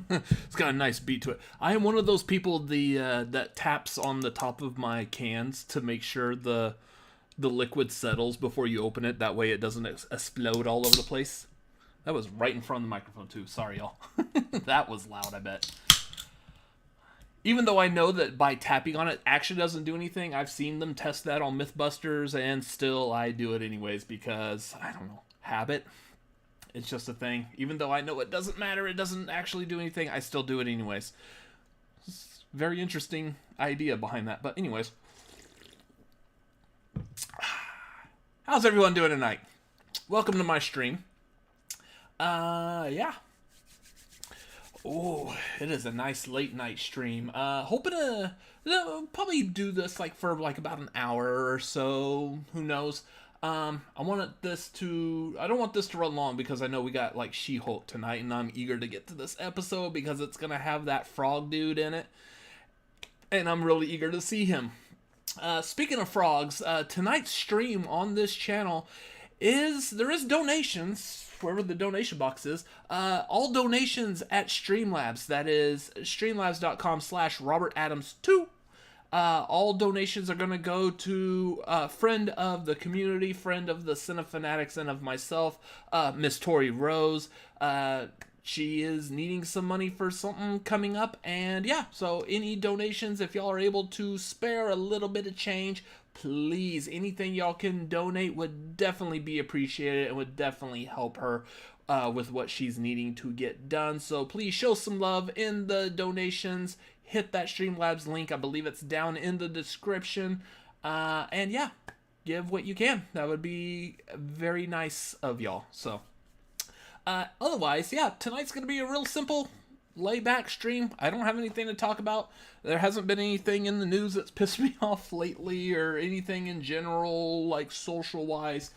It's got a nice beat to it. I am one of those people that taps on the top of my cans to make sure the liquid settles before you open it. That way it doesn't explode all over the place. That was right in front of the microphone too. Sorry, y'all. That was loud, I bet. Even though I know that by tapping on it actually doesn't do anything, I've seen them test that on Mythbusters, and still I do it anyways because, I don't know, habit. It's just a thing. Even though I know it doesn't matter, it doesn't actually do anything, I still do it anyways. It's a very interesting idea behind that. But anyways. How's everyone doing tonight? Welcome to my stream. Yeah. Oh, it is a nice late night stream. Hoping to probably do this like for like about an hour or so. Who knows? I don't want this to run long because I know we got like She-Hulk tonight, and I'm eager to get to this episode because it's gonna have that frog dude in it, and I'm really eager to see him. Speaking of frogs, tonight's stream on this channel there is donations wherever the donation box is. All donations at Streamlabs. That is streamlabs.com/RobertAdams2. All donations are going to go to friend of the community, friend of the Cinefanatics, and of myself, Miss Tori Rose. She is needing some money for something coming up, and yeah, so any donations, if y'all are able to spare a little bit of change, please, anything y'all can donate would definitely be appreciated and would definitely help her with what she's needing to get done. So please show some love in the donations. Hit that Streamlabs link. I believe it's down in the description. And yeah, give what you can. That would be very nice of y'all. So otherwise, yeah, tonight's going to be a real simple lay-back stream. I don't have anything to talk about. There hasn't been anything in the news that's pissed me off lately or anything in general, like social-wise.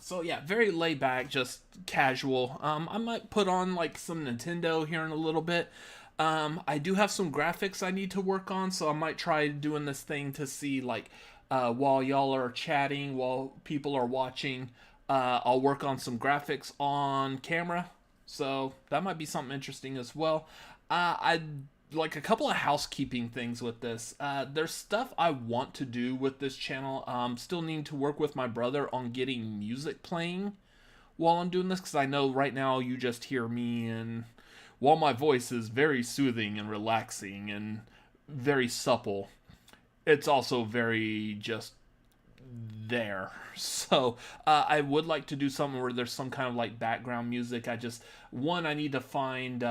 So yeah, very laid back, just casual. I might put on like some Nintendo here in a little bit. I do have some graphics I need to work on, so I might try doing this thing to see like while y'all are chatting, while people are watching, I'll work on some graphics on camera. So that might be something interesting as well. I'd like a couple of housekeeping things with this. There's stuff I want to do with this channel. Still need to work with my brother on getting music playing while I'm doing this, because I know right now you just hear me, and while my voice is very soothing and relaxing and very supple, it's also very just there. So I would like to do something where there's some kind of like background music. I need to find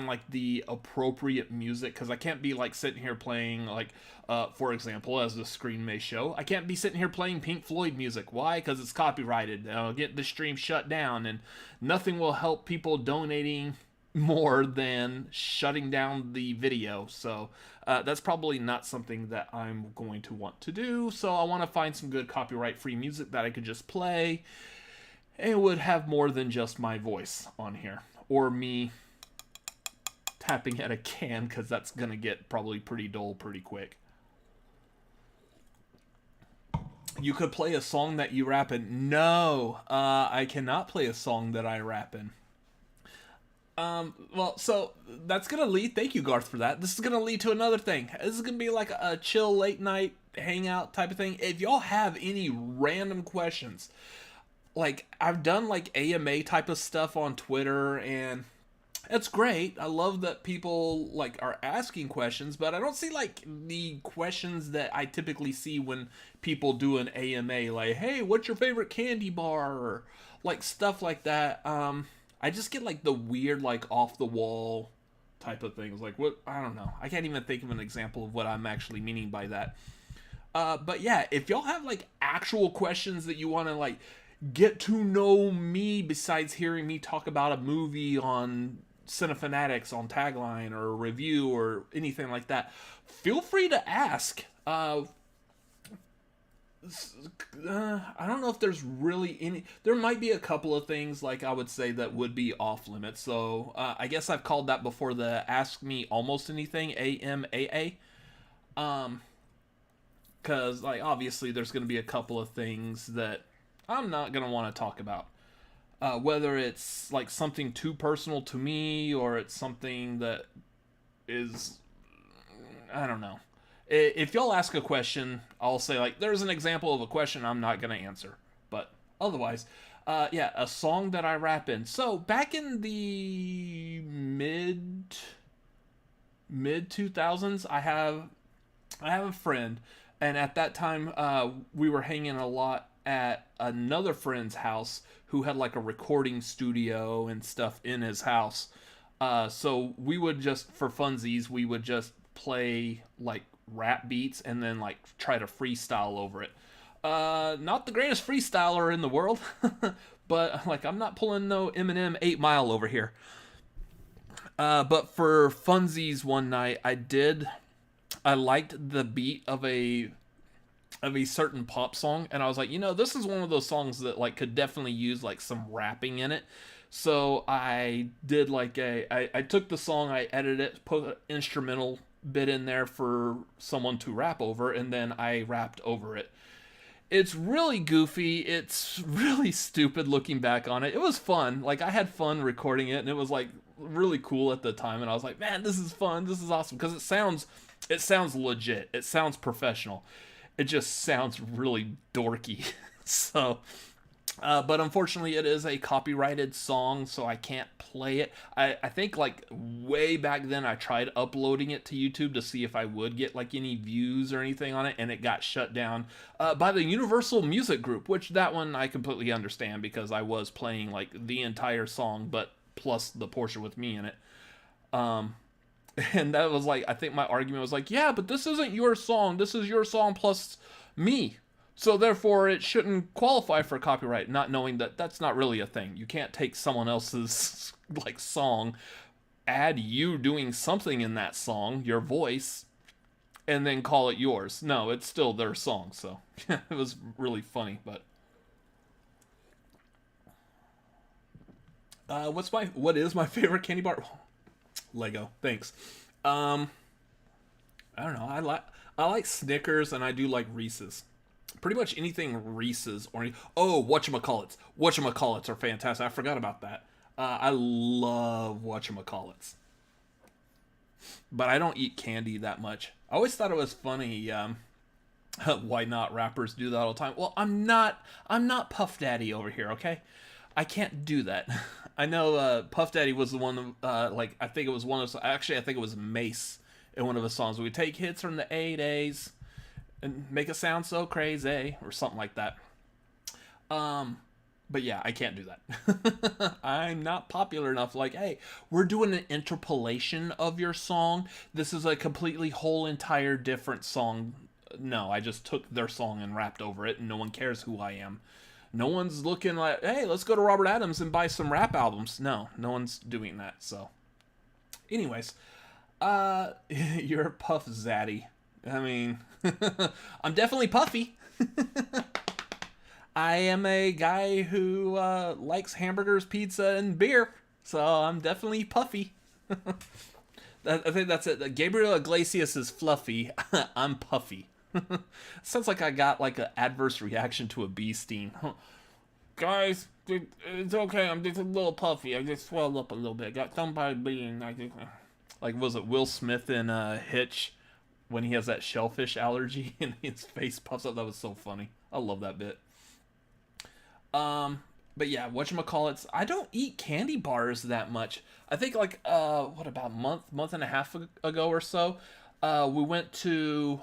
like the appropriate music, because I can't be like sitting here playing like for example, as the screen may show, I can't be sitting here playing Pink Floyd music. Why? Because it's copyrighted. I'll get the stream shut down, and nothing will help people donating more than shutting down the video. So that's probably not something that I'm going to want to do. So I want to find some good copyright free music that I could just play and would have more than just my voice on here, or me tapping at a can, because that's gonna get probably pretty dull pretty quick. You could play a song that you rap in. No, I cannot play a song that I rap in. Well, so that's gonna lead. Thank you, Garth, for that. This is gonna lead to another thing. This is gonna be like a chill late night hangout type of thing. If y'all have any random questions, like I've done like AMA type of stuff on Twitter, and it's great. I love that people like are asking questions, but I don't see like the questions that I typically see when people do an AMA, like, "Hey, what's your favorite candy bar?" or like stuff like that. I just get like the weird, like off the wall type of things. Like what? I don't know. I can't even think of an example of what I'm actually meaning by that. But yeah, if y'all have like actual questions that you want to like get to know me besides hearing me talk about a movie on Cinefanatics on Tagline or a review or anything like that, feel free to ask. I don't know if there's really any. There might be a couple of things like I would say that would be off limits. So I guess I've called that before the Ask Me Almost Anything, AMAA. Because like obviously there's going to be a couple of things that I'm not going to want to talk about. whether it's like something too personal to me or it's something that is, I don't know. If y'all ask a question, I'll say like, there's an example of a question I'm not gonna answer, but otherwise, yeah, a song that I rap in. So back in the mid 2000s, I have a friend, and at that time, we were hanging a lot at another friend's house who had like a recording studio and stuff in his house. So we would just, for funsies, we would just play like rap beats and then like try to freestyle over it. Not the greatest freestyler in the world, but like I'm not pulling no Eminem 8 Mile over here. But for funsies one night, I liked the beat of a certain pop song, and I was like, this is one of those songs that like could definitely use like some rapping in it. So I did like I took the song, I edited it, put an instrumental bit in there for someone to rap over, and then I rapped over it. It's really goofy. It's really stupid looking back on it. It was fun. Like I had fun recording it, and it was like really cool at the time. And I was like, man, this is fun. This is awesome because it sounds legit. It sounds professional. It just sounds really dorky. So, but unfortunately, it is a copyrighted song, so I can't play it. I think like way back then, I tried uploading it to YouTube to see if I would get like any views or anything on it, and it got shut down by the Universal Music Group, which that one I completely understand because I was playing like the entire song, but plus the portion with me in it. Um, and that was like, I think my argument was like, yeah, but this isn't your song. This is your song plus me. So therefore, it shouldn't qualify for copyright. Not knowing that that's not really a thing. You can't take someone else's like song, add you doing something in that song, your voice, and then call it yours. No, it's still their song. So it was really funny. But what is my favorite candy bar? Lego. Thanks. Um, I don't know. I like Snickers and I do like Reese's. Pretty much anything Reese's or whatchamacallits. Whatchamacallits are fantastic. I forgot about that. I love whatchamacallits. But I don't eat candy that much. I always thought it was funny. Why not? Rappers do that all the time. Well, I'm not Puff Daddy over here. Okay, I can't do that. I know Puff Daddy was the one. Like I think it was one of. Actually, I think it was Mace in one of his songs. We take hits from the '80s and make it sound so crazy or something like that. But yeah, I can't do that. I'm not popular enough. Like, hey, we're doing an interpolation of your song. This is a completely whole entire different song. No, I just took their song and rapped over it, and no one cares who I am. No one's looking like, hey, let's go to Robert Adams and buy some rap albums. No one's doing that. So, anyways, you're Puff Zaddy. I mean, I'm definitely puffy. I am a guy who likes hamburgers, pizza, and beer, so I'm definitely puffy. I think that's it. Gabriel Iglesias is fluffy. I'm puffy. Sounds like I got like an adverse reaction to a bee sting. Guys, it's okay. I'm just a little puffy. I just swelled up a little bit. Got somebody being like was it Will Smith in Hitch when he has that shellfish allergy and his face puffs up? That was so funny. I love that bit. But yeah, whatchamacallits, I don't eat candy bars that much. I think like what about month and a half ago or so, we went to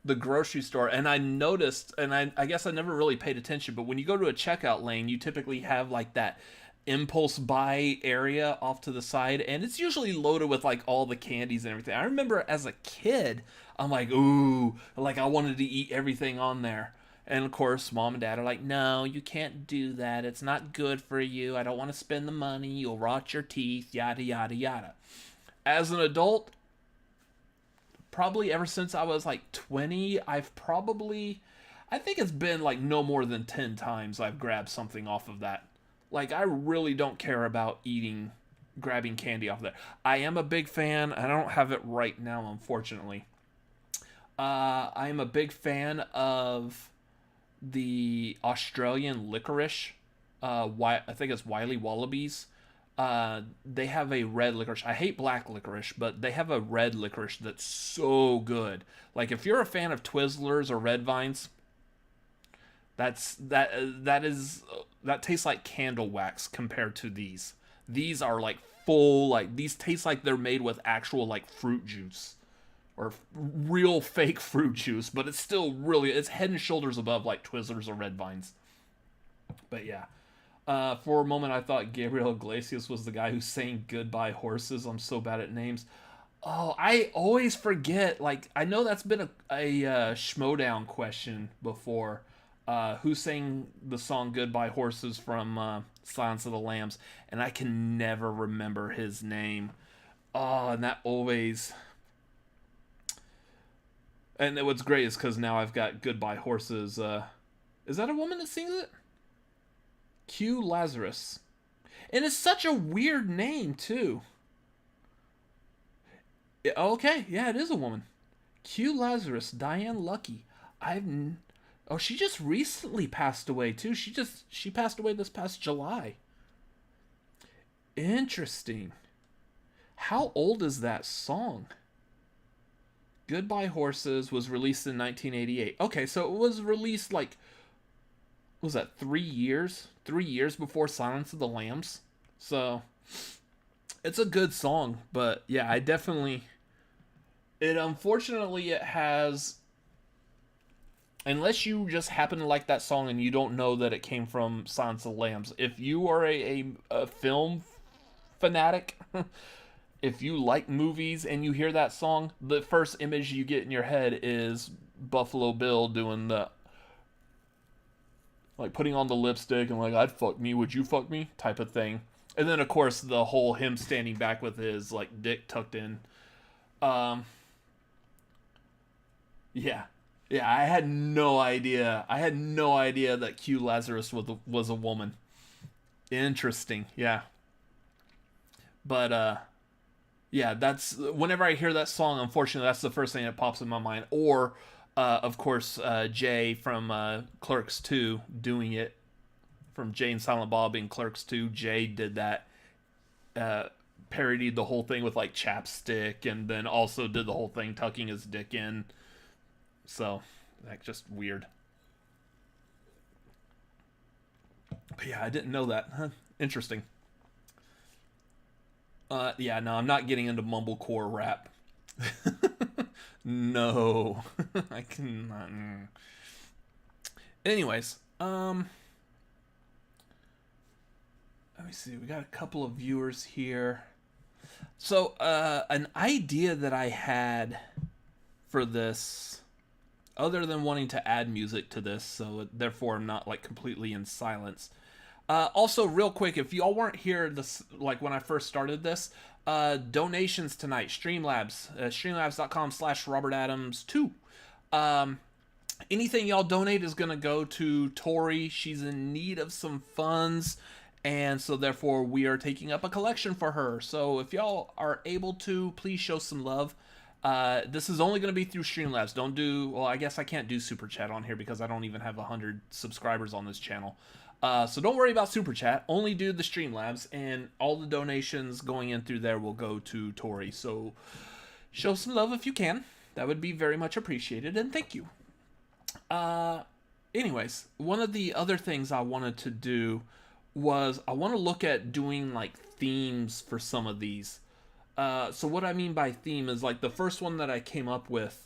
the grocery store and I noticed, and I guess I never really paid attention, but when you go to a checkout lane, you typically have like that impulse buy area off to the side, and it's usually loaded with like all the candies and everything. I remember as a kid, I'm like, ooh, like I wanted to eat everything on there. And of course, mom and dad are like, no, you can't do that. It's not good for you. I don't want to spend the money. You'll rot your teeth, yada, yada, yada. As an adult, probably ever since I was like 20, I think it's been like no more than 10 times I've grabbed something off of that. Like, I really don't care about grabbing candy off of there. I am a big fan. I don't have it right now, unfortunately. I am a big fan of the Australian licorice. I think it's Wiley Wallabies. They have a red licorice. I hate black licorice, but they have a red licorice that's so good. Like if you're a fan of Twizzlers or Red Vines, that tastes like candle wax compared to these. These are like full, like these taste like they're made with actual like fruit juice or real fake fruit juice, but it's still really, it's head and shoulders above like Twizzlers or Red Vines. But yeah. For a moment, I thought Gabriel Iglesias was the guy who sang "Goodbye Horses." I'm so bad at names. Oh, I always forget. Like, I know that's been a Schmodown question before. Who sang the song "Goodbye Horses" from Silence of the Lambs? And I can never remember his name. Oh, and that always. And what's great is because now I've got "Goodbye Horses." Is that a woman that sings it? Q Lazarus. And it's such a weird name, too. Okay, yeah, it is a woman. Q Lazarus, Diane Lucky. Oh, she just recently passed away, too. She passed away this past July. Interesting. How old is that song? Goodbye Horses was released in 1988. Okay, so it was released like, was that 3 years? 3 years before Silence of the Lambs. So it's a good song, but yeah, I definitely, unfortunately it has, unless you just happen to like that song and you don't know that it came from Silence of the Lambs. If you are a film fanatic, if you like movies and you hear that song, the first image you get in your head is Buffalo Bill doing the, like, putting on the lipstick and like, "I'd fuck me, would you fuck me?" type of thing. And then of course the whole him standing back with his like dick tucked in. Um yeah. Yeah, I had no idea. I had no idea that Q Lazarus was a woman. Interesting. Yeah. But yeah, that's whenever I hear that song, unfortunately that's the first thing that pops in my mind. Or of course, Jay from Clerks 2 doing it, from Jay and Silent Bob in Clerks 2. Jay did that, parodied the whole thing with like chapstick, and then also did the whole thing tucking his dick in. So, like, just weird. But yeah, I didn't know that. Huh. Interesting. Yeah, no, I'm not getting into mumblecore rap. No, I cannot. Anyways, let me see. We got a couple of viewers here. So, an idea that I had for this, other than wanting to add music to this, so therefore I'm not like completely in silence. Also, real quick, if y'all weren't here this, like when I first started this, donations tonight, Streamlabs, streamlabs.com/RobertAdams2. Anything y'all donate is going to go to Tori. She's in need of some funds, and so therefore we are taking up a collection for her. So if y'all are able to, please show some love. This is only going to be through Streamlabs. Don't do, well, I guess I can't do Super Chat on here because I don't even have 100 subscribers on this channel. So don't worry about Super Chat. Only do the Streamlabs, and all the donations going in through there will go to Tori. So show some love if you can. That would be very much appreciated, and thank you. Anyways, one of the other things I wanted to do was I want to look at doing like themes for some of these. So what I mean by theme is like the first one that I came up with,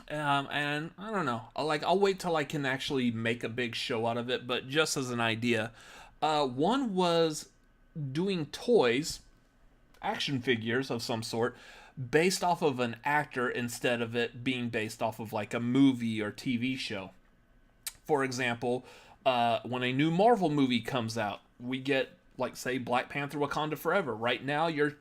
and I don't know, I'll wait till I can actually make a big show out of it, but just as an idea, one was doing toys, action figures of some sort, based off of an actor instead of it being based off of like a movie or TV show. For example, when a new Marvel movie comes out, we get, like, say, Black Panther Wakanda Forever. Right now, your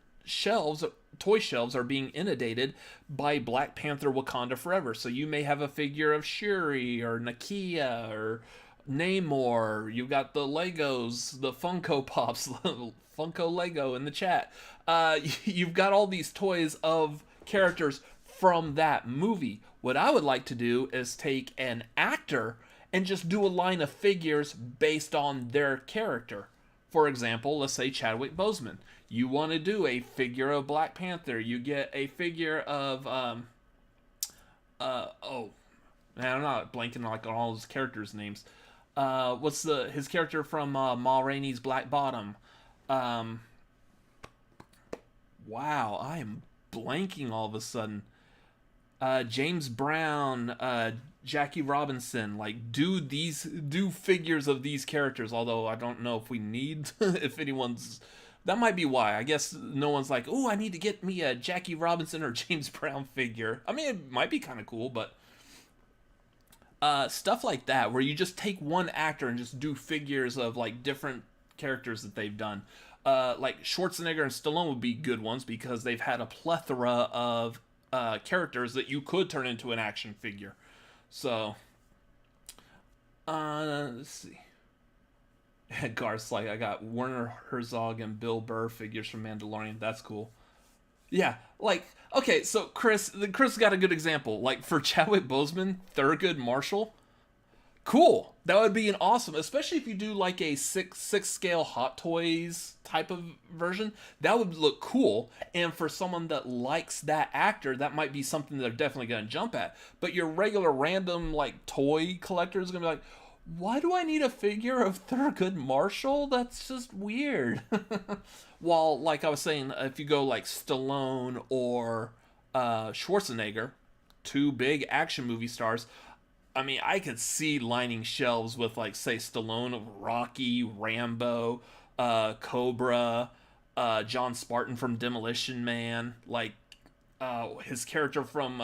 toy shelves are being inundated by Black Panther Wakanda Forever. So you may have a figure of Shuri or Nakia or Namor. You've got the Legos, the Funko Pops, Funko Lego in the chat. You've got all these toys of characters from that movie. What I would like to do is take an actor and just do a line of figures based on their character. For example, let's say Chadwick Boseman. You want to do a figure of Black Panther. You get a figure of oh man, I'm not blanking like on all his characters' names. What's his character from Ma Rainey's Black Bottom? Wow, I am blanking all of a sudden. James Brown, Jackie Robinson, like do figures of these characters. Although I don't know if we need if anyone's. That might be why. I guess no one's like, oh, I need to get me a Jackie Robinson or James Brown figure. I mean, it might be kind of cool, but stuff like that where you just take one actor and just do figures of like different characters that they've done. Like Schwarzenegger and Stallone would be good ones because they've had a plethora of characters that you could turn into an action figure. So, let's see. Garth's like, I got Werner Herzog and Bill Burr figures from Mandalorian. That's cool. Yeah, like, okay, so Chris got a good example. Like, for Chadwick Boseman, Thurgood Marshall, cool. That would be an awesome, especially if you do like a six scale Hot Toys type of version. That would look cool. And for someone that likes that actor, that might be something they're definitely going to jump at. But your regular random like toy collector is going to be like, why do I need a figure of Thurgood Marshall? That's just weird. While, like I was saying, if you go like Stallone or Schwarzenegger, two big action movie stars, I mean, I could see lining shelves with, like, say, Stallone of Rocky, Rambo, Cobra, John Spartan from Demolition Man, like, his character from,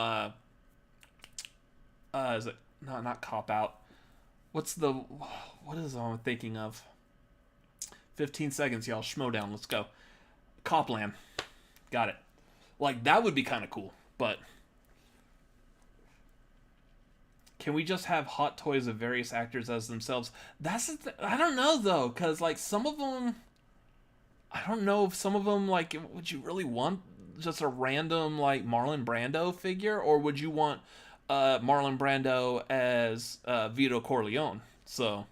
is it, no, not Cop Out. What is I'm thinking of? 15 seconds, y'all. Schmodown, let's go. Copland. Got it. Like, that would be kind of cool, but can we just have Hot Toys of various actors as themselves? I don't know, though, because, like, some of them, I don't know if some of them, like, would you really want just a random, like, Marlon Brando figure, or would you want Marlon Brando as Vito Corleone? So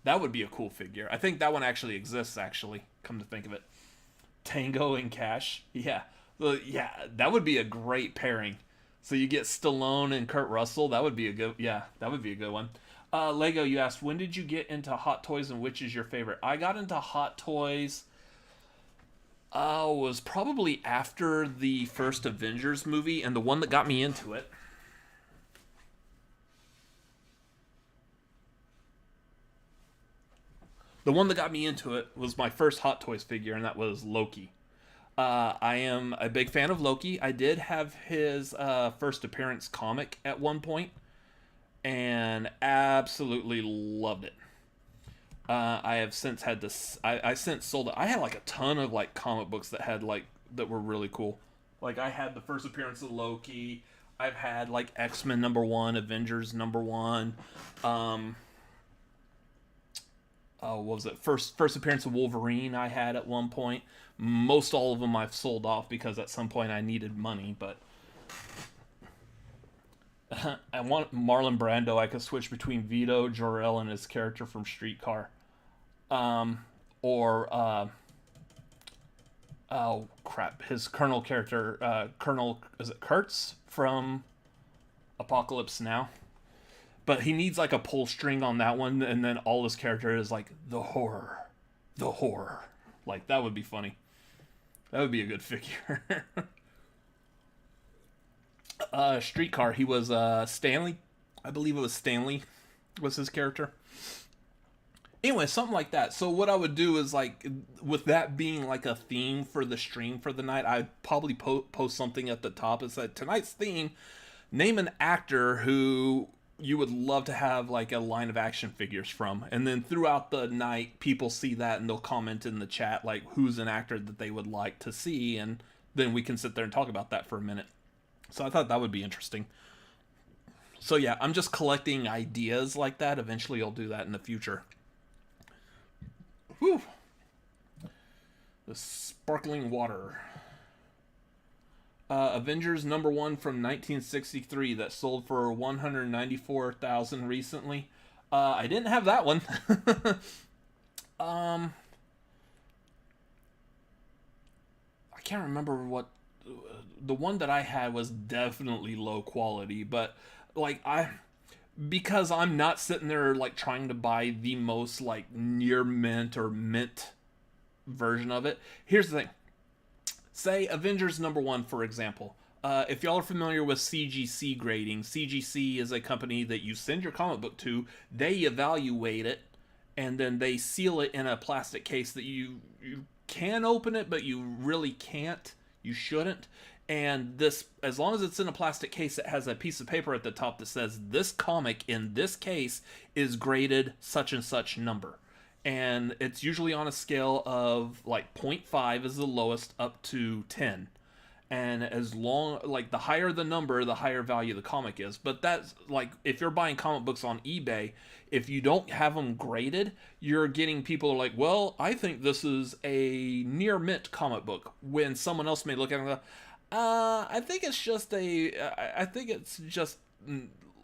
that would be a cool figure. I think that one actually exists, actually, come to think of it. Tango and Cash. Yeah. Well, yeah, that would be a great pairing. So you get Stallone and Kurt Russell. That would be a good one. Lego, you asked, when did you get into Hot Toys and which is your favorite? I got into Hot Toys was probably after the first Avengers movie, and the one that got me into it was my first Hot Toys figure, and that was Loki. I am a big fan of Loki. I did have his first appearance comic at one point, and absolutely loved it. I have since had this. I since sold it. I had like a ton of like comic books that were really cool. Like I had the first appearance of Loki. I've had like X-Men #1, Avengers #1. What was it? First appearance of Wolverine I had at one point. Most all of them I've sold off because at some point I needed money, but I want Marlon Brando. I could switch between Vito, Jor-El, and his character from Streetcar. Or oh crap, his Colonel character, is it Kurtz from Apocalypse Now? But he needs like a pull string on that one, and then all his character is like the horror. Like that would be funny. That would be a good figure. Streetcar, he was Stanley. I believe it was Stanley was his character. Anyway, something like that. So what I would do is like, with that being like a theme for the stream for the night, I'd probably post something at the top and said, tonight's theme, name an actor who you would love to have like a line of action figures from. And then throughout the night, people see that and they'll comment in the chat like who's an actor that they would like to see, and then we can sit there and talk about that for a minute. So I thought that would be interesting. So yeah, I'm just collecting ideas like that. Eventually I'll do that in the future. Whew. The sparkling water. Avengers #1 from 1963 that sold for $194,000 recently. I didn't have that one. um, I can't remember what the one that I had was definitely low quality, but like because I'm not sitting there like trying to buy the most like near mint or mint version of it. Here's the thing. Say Avengers #1, for example. If y'all are familiar with CGC grading, CGC is a company that you send your comic book to. They evaluate it, and then they seal it in a plastic case that you can open it, but you really can't. You shouldn't. And this, as long as it's in a plastic case, it has a piece of paper at the top that says this comic in this case is graded such and such number. And it's usually on a scale of like zero point 0.5 is the lowest up to 10. And as long, like the higher the number, the higher value the comic is. But that's like if you're buying comic books on eBay, if you don't have them graded, you're getting people who are like, well, I think this is a near mint comic book, when someone else may look at it and go, I think it's just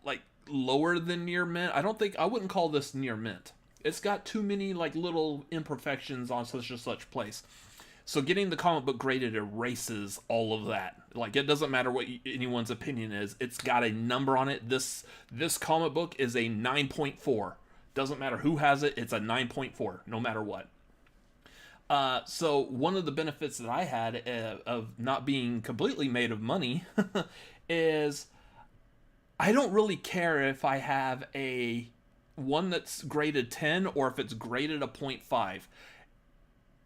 like lower than near mint. I wouldn't call this near mint. It's got too many like little imperfections on such and such place. So getting the comic book graded erases all of that. Like, it doesn't matter what anyone's opinion is. It's got a number on it. This comic book is a 9.4. Doesn't matter who has it. It's a 9.4, no matter what. So one of the benefits that I had of not being completely made of money is I don't really care if I have a one that's graded 10 or if it's graded a 0.5.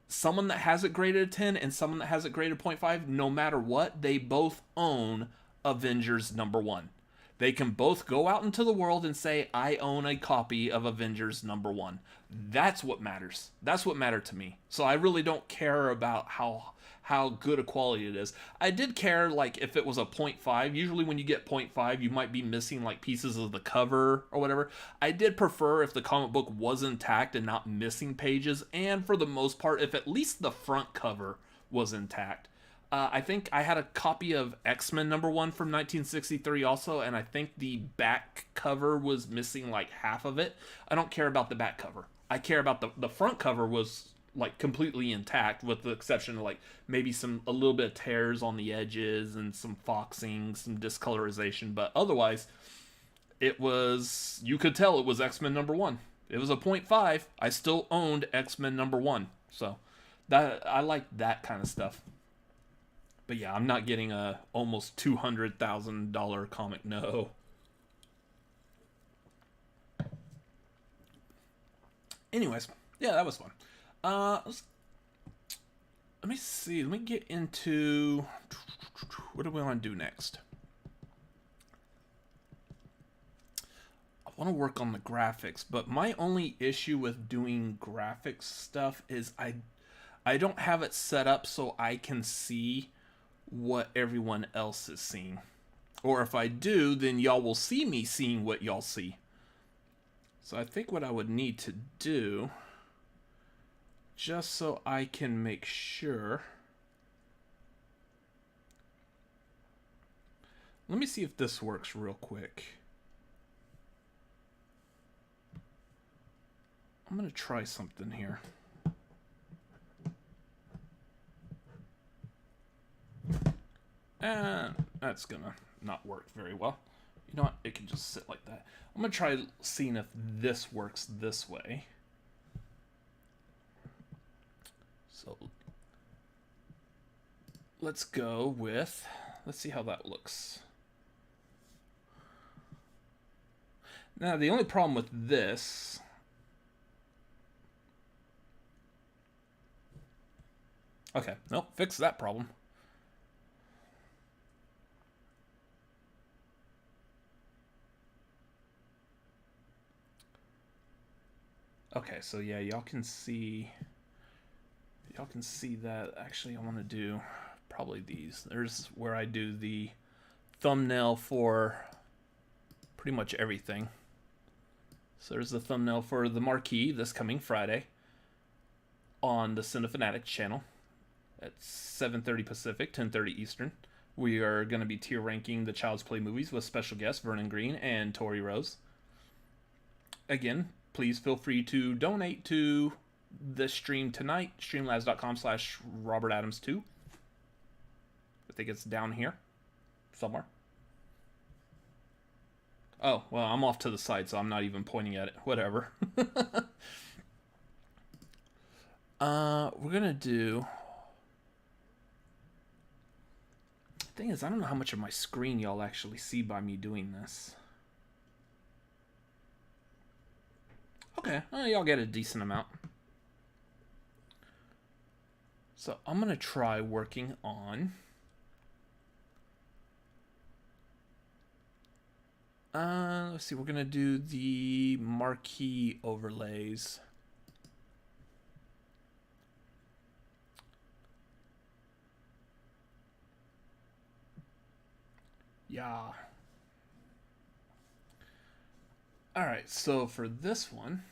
Someone that has it graded a 10 and someone that has it graded 0.5, no matter what, they both own Avengers #1. They can both go out into the world and say, I own a copy of Avengers #1. That's what matters. That's what mattered to me. So I really don't care about how good a quality it is. I did care, like, if it was a 0.5. Usually when you get 0.5, you might be missing, like, pieces of the cover or whatever. I did prefer if the comic book was intact and not missing pages, and for the most part, if at least the front cover was intact. I think I had a copy of X-Men #1 from 1963 also, and I think the back cover was missing like half of it. I don't care about the back cover. I care about the front cover was like completely intact, with the exception of like maybe a little bit of tears on the edges and some foxing, some discolorization, but otherwise you could tell it was X-Men #1. It was a 0.5. I still owned X-Men #1. So that I like that kind of stuff. But yeah, I'm not getting a almost $200,000 comic. No. Anyways, yeah, that was fun. Let me see. Let me get into what do we want to do next. I want to work on the graphics, but my only issue with doing graphics stuff is I don't have it set up so I can see what everyone else is seeing. Or if I do, then y'all will see me seeing what y'all see. So I think what I would need to do, just so I can make sure. Let me see if this works real quick. I'm going to try something here. And that's gonna not work very well. You know what? It can just sit like that. I'm gonna try seeing if this works this way. So let's go with, let's see how that looks. Now the only problem with this okay, nope, fix that problem. Okay, so yeah, y'all can see that. Actually, I want to do probably these. There's where I do the thumbnail for pretty much everything. So there's the thumbnail for the marquee this coming Friday on the Cinefanatic channel at 7:30 Pacific, 10:30 Eastern. We are going to be tier ranking the Child's Play movies with special guests Vernon Green and Tori Rose. again, please feel free to donate to this stream tonight. Streamlabs.com/RobertAdams2. I think it's down here somewhere. Oh, well, I'm off to the side, so I'm not even pointing at it. Whatever. We're gonna do... The thing is, I don't know how much of my screen y'all actually see by me doing this. Okay, y'all get a decent amount. So I'm gonna try working on... let's see, we're gonna do the marquee overlays. Yeah. Alright, so for this one,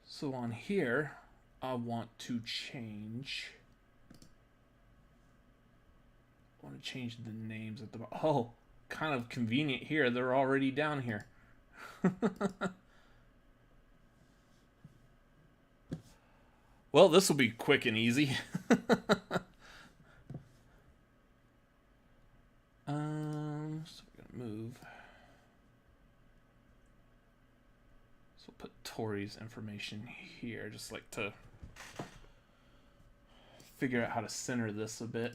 so on here, I want to change... the names at the bottom. Oh, kind of convenient here. They're already down here. Well, this will be quick and easy. So we're gonna move. So we'll put Tori's information here, just like to figure out how to center this a bit.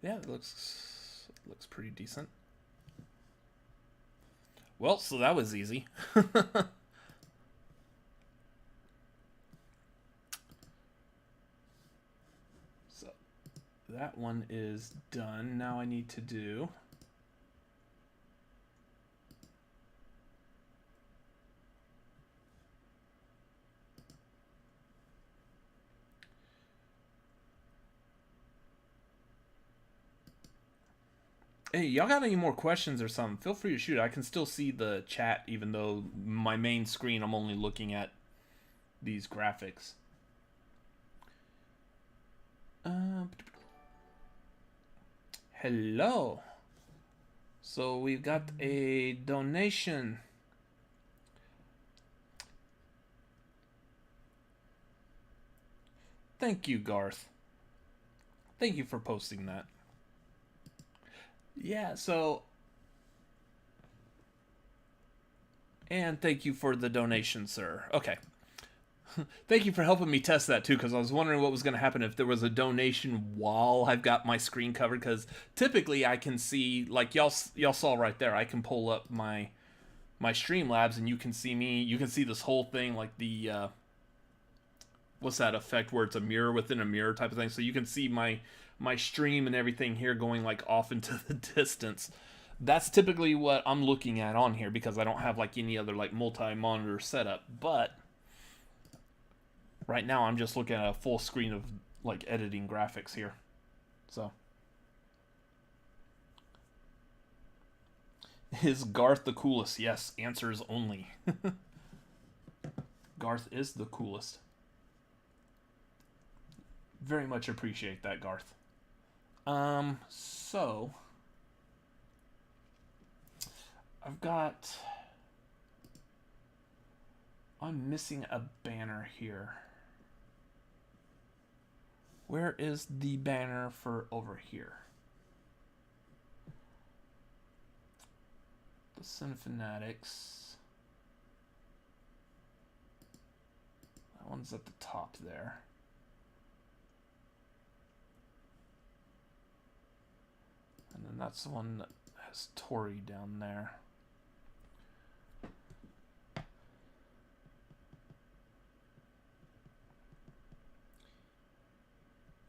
Yeah, it looks pretty decent. Well, so that was easy. So that one is done. Now I need to do... Hey, y'all got any more questions or something? Feel free to shoot. I can still see the chat, even though my main screen, I'm only looking at these graphics. Hello. So we've got a donation. Thank you, Garth. Thank you for posting that. Yeah, so... And thank you for the donation, sir. Okay. Thank you for helping me test that, too, because I was wondering what was going to happen if there was a donation while I've got my screen covered, because typically I can see, like y'all saw right there, I can pull up my Streamlabs, and you can see me, you can see this whole thing, like the, what's that effect where it's a mirror within a mirror type of thing, so you can see my stream and everything here going like off into the distance. That's typically what I'm looking at on here because I don't have like any other like multi-monitor setup. But right now I'm just looking at a full screen of like editing graphics here. So is Garth the coolest? Yes, answers only. Garth is the coolest. Very much appreciate that, Garth. So I'm missing a banner here. Where is the banner for over here? The Cinefanatics. That one's at the top there. And then that's the one that has Tori down there.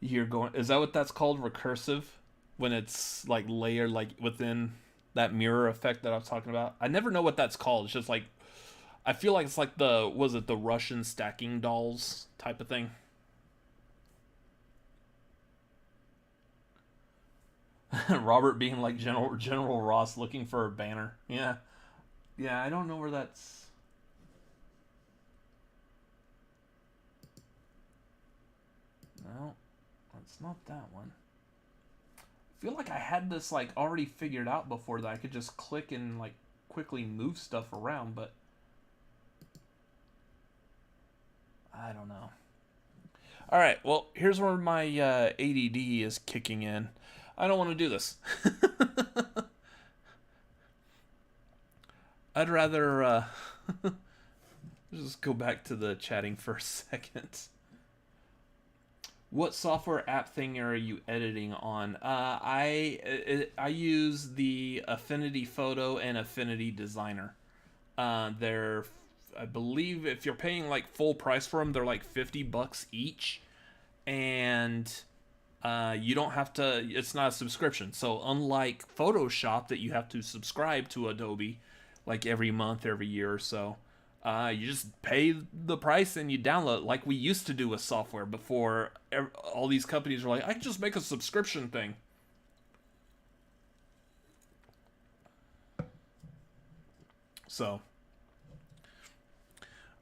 You're going... Is that what that's called? Recursive? When it's like layered like within that mirror effect that I was talking about? I never know what that's called. It's just like... I feel like it's like the, was it the Russian stacking dolls type of thing? Robert being like General Ross looking for a banner. Yeah. Yeah, I don't know where that's... No, that's not that one. I feel like I had this like already figured out before, that I could just click and like quickly move stuff around, but I don't know. All right, well, here's where my ADD is kicking in. I don't want to do this. I'd rather just go back to the chatting for a second. What software app thing are you editing on? I use the Affinity Photo and Affinity Designer. They're, I believe, if you're paying like full price for them, they're like $50 each, and you don't have to. It's not a subscription. So unlike Photoshop, that you have to subscribe to Adobe like every month, every year or so. You just pay the price and you download it, like we used to do with software before all these companies were like, I can just make a subscription thing. So,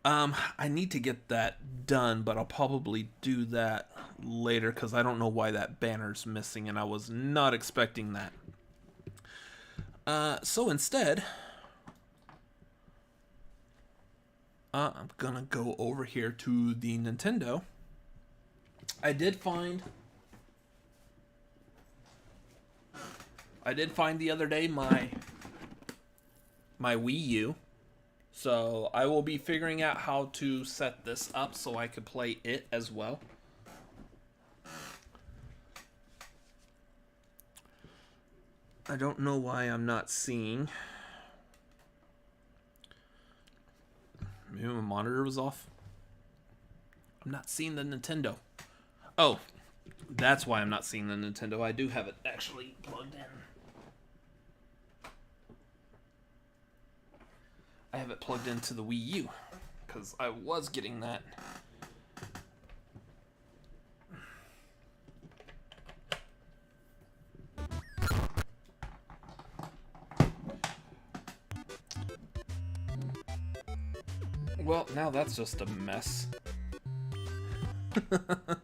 I need to get that done, but I'll probably do that later because I don't know why that banner's missing and I was not expecting that. So instead... I'm gonna go over here to the Nintendo. I did find the other day my Wii U. So I will be figuring out how to set this up so I could play it as well. I don't know why I'm not seeing... Maybe my monitor was off. I'm not seeing the Nintendo. Oh, that's why I'm not seeing the Nintendo. I do have it actually plugged in. I have it plugged into the Wii U because I was getting that. Well, now that's just a mess. I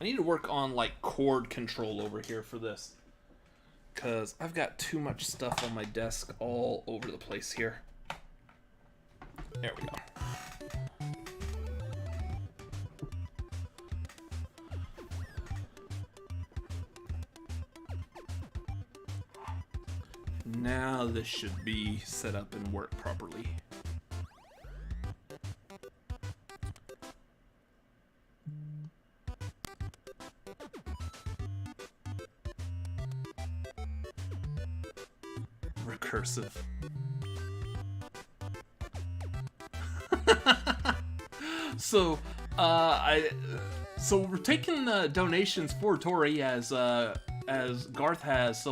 need to work on like cord control over here for this, because I've got too much stuff on my desk all over the place here. There we go. Now this should be set up and work properly. Recursive. So we're taking donations for Tori as Garth has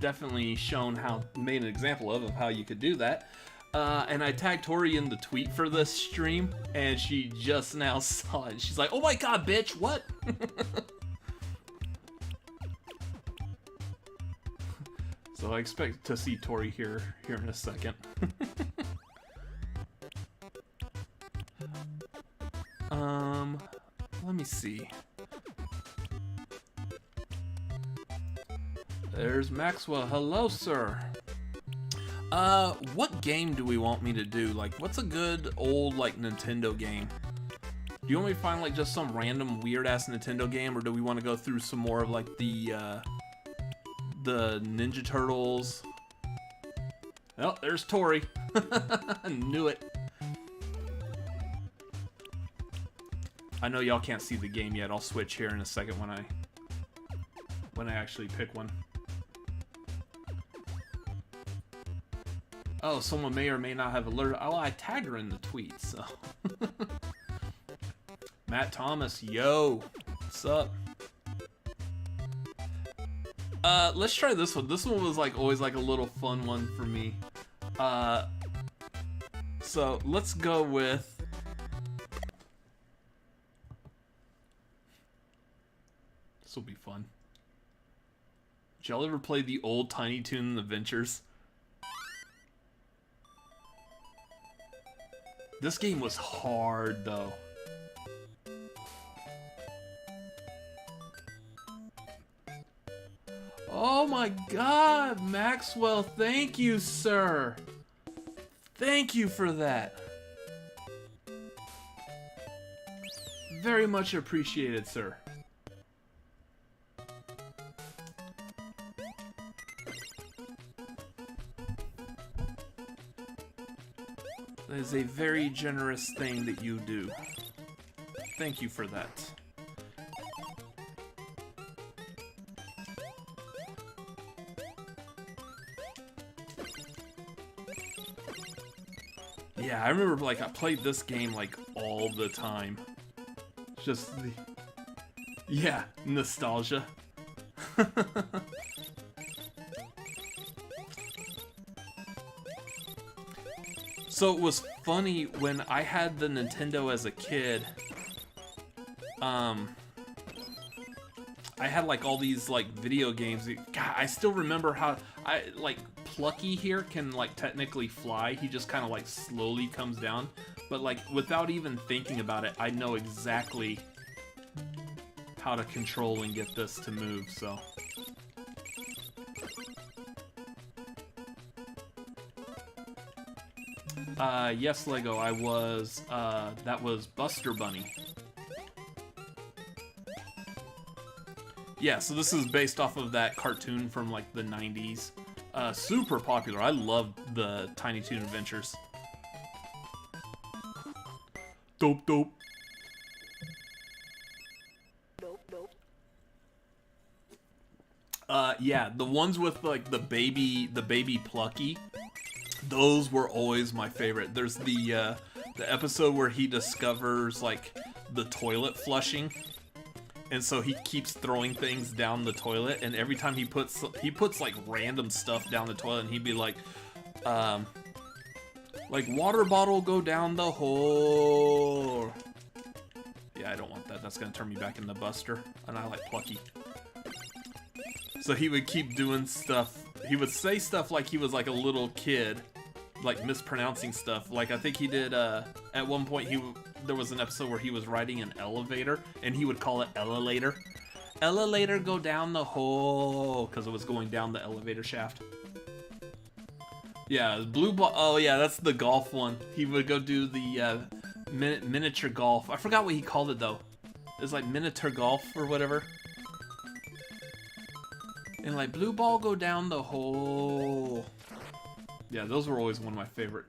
definitely shown made an example of how you could do that. And I tagged Tori in the tweet for this stream, and she just now saw it. She's like, "Oh my god, bitch, what?" So I expect to see Tori here in a second. Let me see. There's Maxwell. Hello, sir. What game do we want me to do? Like, what's a good old, like, Nintendo game? Do you want me to find, like, just some random weird-ass Nintendo game, or do we want to go through some more of, like, the Ninja Turtles? Oh, there's Tori. I knew it. I know y'all can't see the game yet. I'll switch here in a second when I actually pick one. Oh, someone may or may not have alerted. Oh, I tagged her in the tweet, so. Matt Thomas, yo, what's up? Let's try this one. This one was like always like a little fun one for me. So let's go with. This will be fun. Did y'all ever play the old Tiny Toon Adventures? This game was hard though. Oh my god, Maxwell, thank you, sir. Thank you for that. Very much appreciated, sir. That is a very generous thing that you do. Thank you for that. Yeah, I remember like I played this game like all the time. Just the... Yeah, nostalgia. So it was funny when I had the Nintendo as a kid. I had like all these like video games. God, I still remember how I like Plucky here can like technically fly. He just kind of like slowly comes down, but like without even thinking about it, I know exactly how to control and get this to move. So. Yes, Lego, I was, that was Buster Bunny. Yeah, so this is based off of that cartoon from, like, the 90s. Super popular. I loved the Tiny Toon Adventures. Dope, dope. Yeah, the ones with, like, the baby Plucky. Those were always my favorite. There's the episode where he discovers like the toilet flushing, and so he keeps throwing things down the toilet. And every time he puts like random stuff down the toilet, and he'd be like water bottle go down the hole. Yeah, I don't want that. That's gonna turn me back into Buster, and I like Plucky. So he would keep doing stuff. He would say stuff like he was like a little kid, like mispronouncing stuff. Like I think he did at one point there was an episode where he was riding an elevator and he would call it Ella-lator. Ella-lator go down the hole, because it was going down the elevator shaft. Yeah, blue ball. Oh yeah, that's the golf one. He would go do the miniature golf. I forgot what he called it though. It's like miniature golf or whatever. And like, blue ball go down the hole. Yeah, those were always one of my favorite.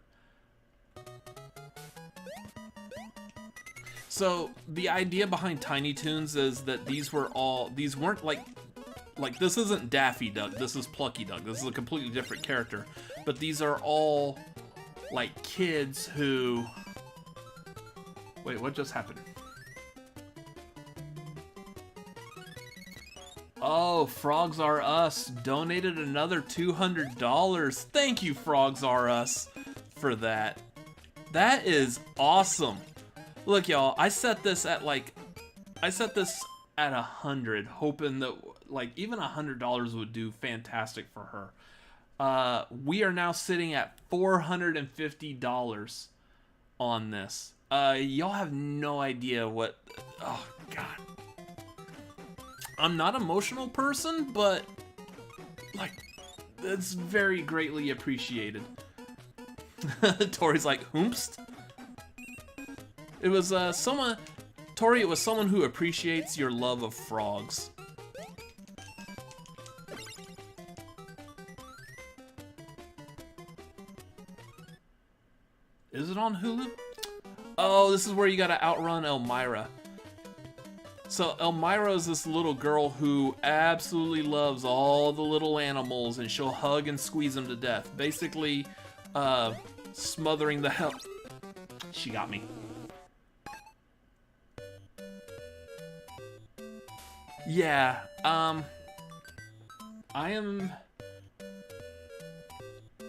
So, the idea behind Tiny Toons is that these weren't like this isn't Daffy Duck, this is Plucky Duck. This is a completely different character. But these are all, like, kids who... Wait, what just happened? Oh, Frogs Are Us donated another $200. Thank you, Frogs Are Us, for that. That is awesome. Look, y'all, I set this at 100, hoping that like even $100 would do fantastic for her. We are now sitting at $450 on this. Y'all have no idea what. Oh God. I'm not an emotional person, but like, it's very greatly appreciated. Tori's like, "Hoomst?" It was someone, Tori. It was someone who appreciates your love of frogs. Is it on Hulu? Oh, this is where you gotta outrun Elmira. So Elmira is this little girl who absolutely loves all the little animals, and she'll hug and squeeze them to death. Basically, smothering the hell. She got me. Yeah. I am...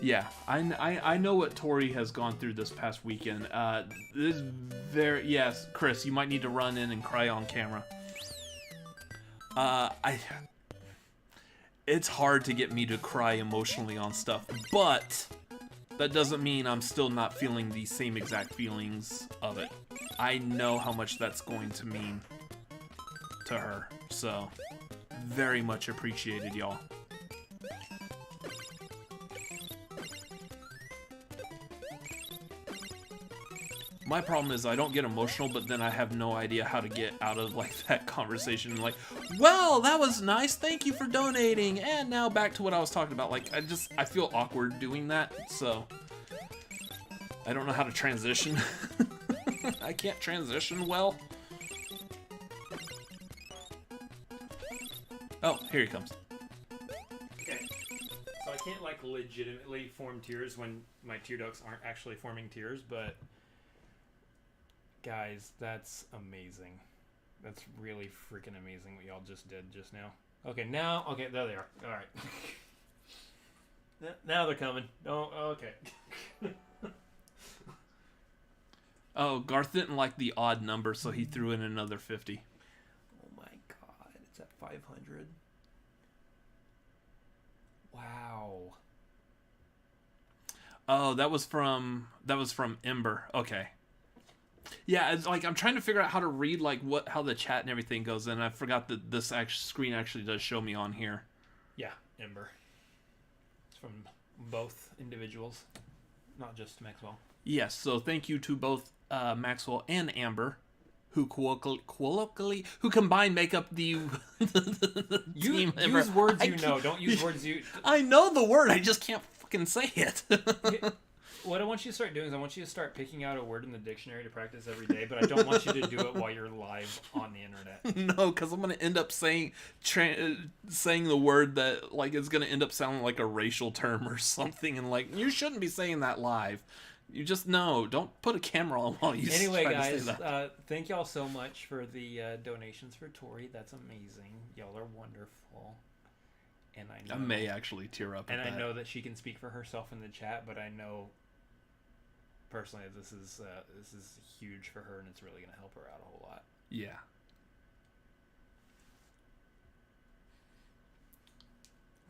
Yeah, I know what Tori has gone through this past weekend. This very... Yes, Chris, you might need to run in and cry on camera. It's hard to get me to cry emotionally on stuff, but that doesn't mean I'm still not feeling the same exact feelings of it. I know how much that's going to mean to her, so very much appreciated, y'all. My problem is I don't get emotional, but then I have no idea how to get out of like that conversation. Like, well, that was nice. Thank you for donating. And now back to what I was talking about. Like, I feel awkward doing that. So I don't know how to transition. I can't transition well. Oh, here he comes. Okay. So I can't like legitimately form tears when my tear ducts aren't actually forming tears, but guys, that's amazing. That's really freaking amazing what y'all just did just now. Okay, now, okay, there they are. All right. Now they're coming. Oh, okay. Oh, Garth didn't like the odd number, so he threw in another 50. Oh my god, it's at 500. Wow. Oh, that was from Ember. Okay. Yeah, it's like I'm trying to figure out how to read like how the chat and everything goes, and I forgot that this screen actually does show me on here. Yeah, Ember. It's from both individuals, not just Maxwell. Yes, so thank you to both Maxwell and Amber, who colloquially who combined make up the team. Use words you know. Don't use words you. I know the word. I just can't fucking say it. What I want you to start doing is I want you to start picking out a word in the dictionary to practice every day, but I don't want you to do it while you're live on the internet. No, because I'm going to end up saying the word that like is going to end up sounding like a racial term or something, and like you shouldn't be saying that live. You just know. Don't put a camera on while you Anyway, try guys, to say that. thank y'all so much for the donations for Tori. That's amazing. Y'all are wonderful. And I may actually tear up. And I know that she can speak for herself in the chat, but I know personally this is huge for her, and it's really going to help her out a whole lot. Yeah.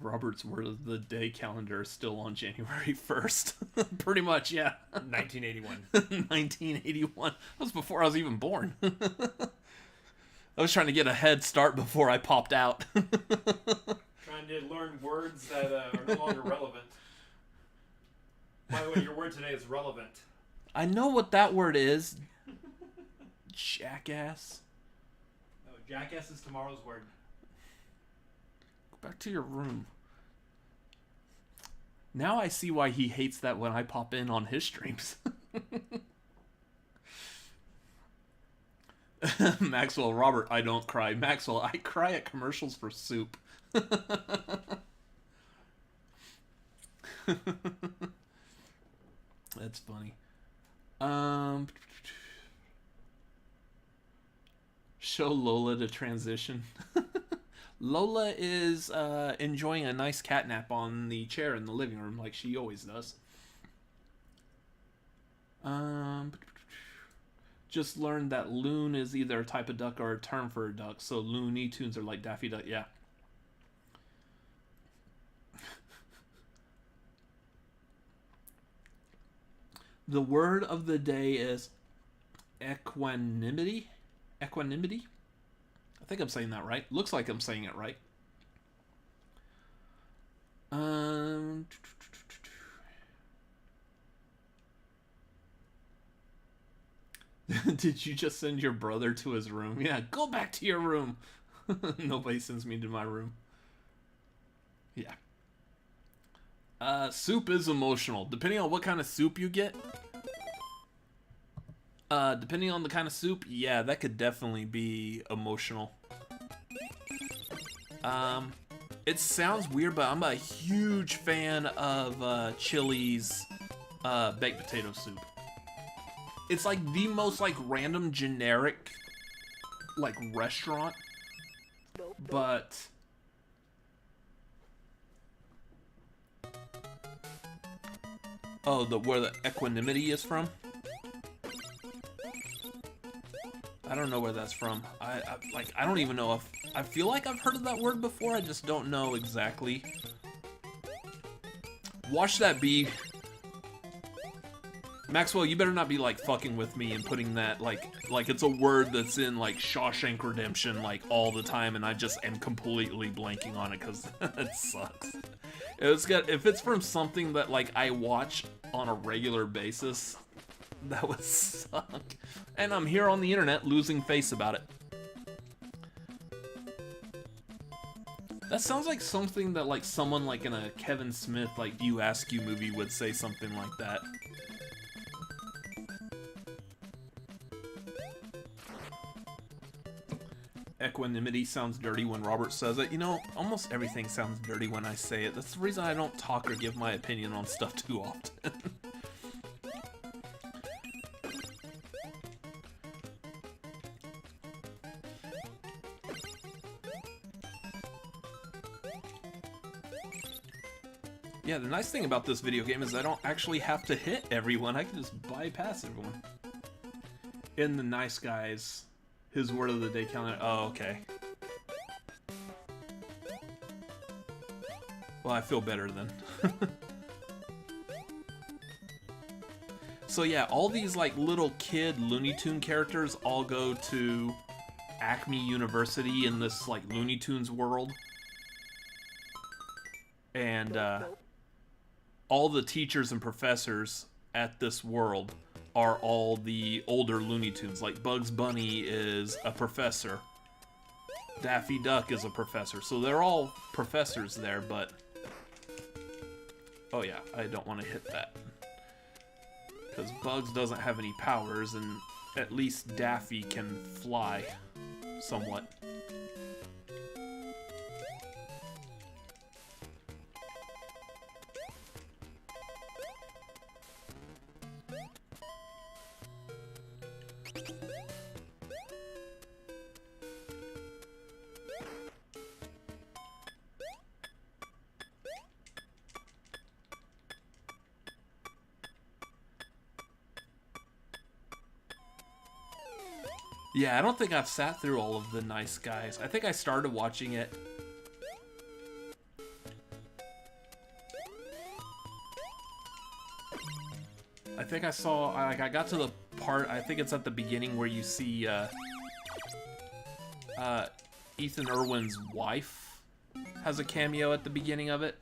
Robert's word of the day calendar is still on January 1st. Pretty much, yeah. 1981. 1981. That was before I was even born. I was trying to get a head start before I popped out. Trying to learn words that are no longer relevant. By the way, your word today is relevant. I know what that word is. Jackass. No, jackass is tomorrow's word. Go back to your room. Now I see why he hates that when I pop in on his streams. Maxwell, Robert, I don't cry. Maxwell, I cry at commercials for soup. That's funny. Show Lola to transition. Lola is enjoying a nice cat nap on the chair in the living room like she always does. Just learned that loon is either a type of duck or a term for a duck, so Looney Tunes are like Daffy Duck, yeah. The word of the day is equanimity. Equanimity? I think I'm saying that right. Looks like I'm saying it right. Did you just send your brother to his room? Yeah, go back to your room. Nobody sends me to my room. Yeah. Soup is emotional. Depending on what kind of soup you get. Depending on the kind of soup, yeah, that could definitely be emotional. It sounds weird, but I'm a huge fan of Chili's baked potato soup. It's like the most like random generic like restaurant, but Oh, where the equanimity is from? I don't know where that's from. I don't even know if... I feel like I've heard of that word before, I just don't know exactly. Watch that be... Maxwell, you better not be, like, fucking with me and putting that, like it's a word that's in, like, Shawshank Redemption, like, all the time, and I just am completely blanking on it, because it sucks. If it's from something that, like, I watch on a regular basis, that would suck. And I'm here on the internet losing face about it. That sounds like something that, like, someone, like, in a Kevin Smith, like, You Ask You movie would say something like that. Equanimity sounds dirty when Robert says it. You know, almost everything sounds dirty when I say it. That's the reason I don't talk or give my opinion on stuff too often. Yeah, the nice thing about this video game is I don't actually have to hit everyone. I can just bypass everyone. In the Nice Guys, his word of the day calendar. Oh, okay. Well, I feel better then. So yeah, all these like little kid Looney Tune characters all go to Acme University in this like Looney Tunes world. And all the teachers and professors at this world are all the older Looney Tunes. Like Bugs Bunny is a professor. Daffy Duck is a professor. So they're all professors there, but... Oh yeah, I don't want to hit that. Because Bugs doesn't have any powers, and at least Daffy can fly somewhat. Yeah, I don't think I've sat through all of the Nice Guys. I think I started watching it. I think I saw, like, I got to the part, I think it's at the beginning where you see, Ethan Irwin's wife has a cameo at the beginning of it.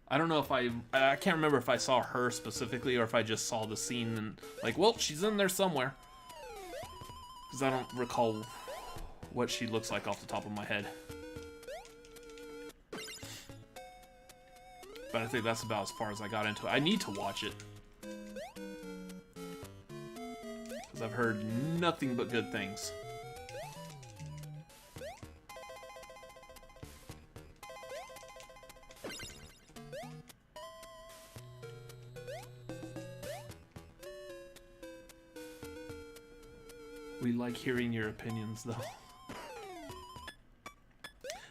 I don't know if I can't remember if I saw her specifically or if I just saw the scene and, like, well, she's in there somewhere. Because I don't recall what she looks like off the top of my head. But I think that's about as far as I got into it. I need to watch it. Because I've heard nothing but good things. We like hearing your opinions, though.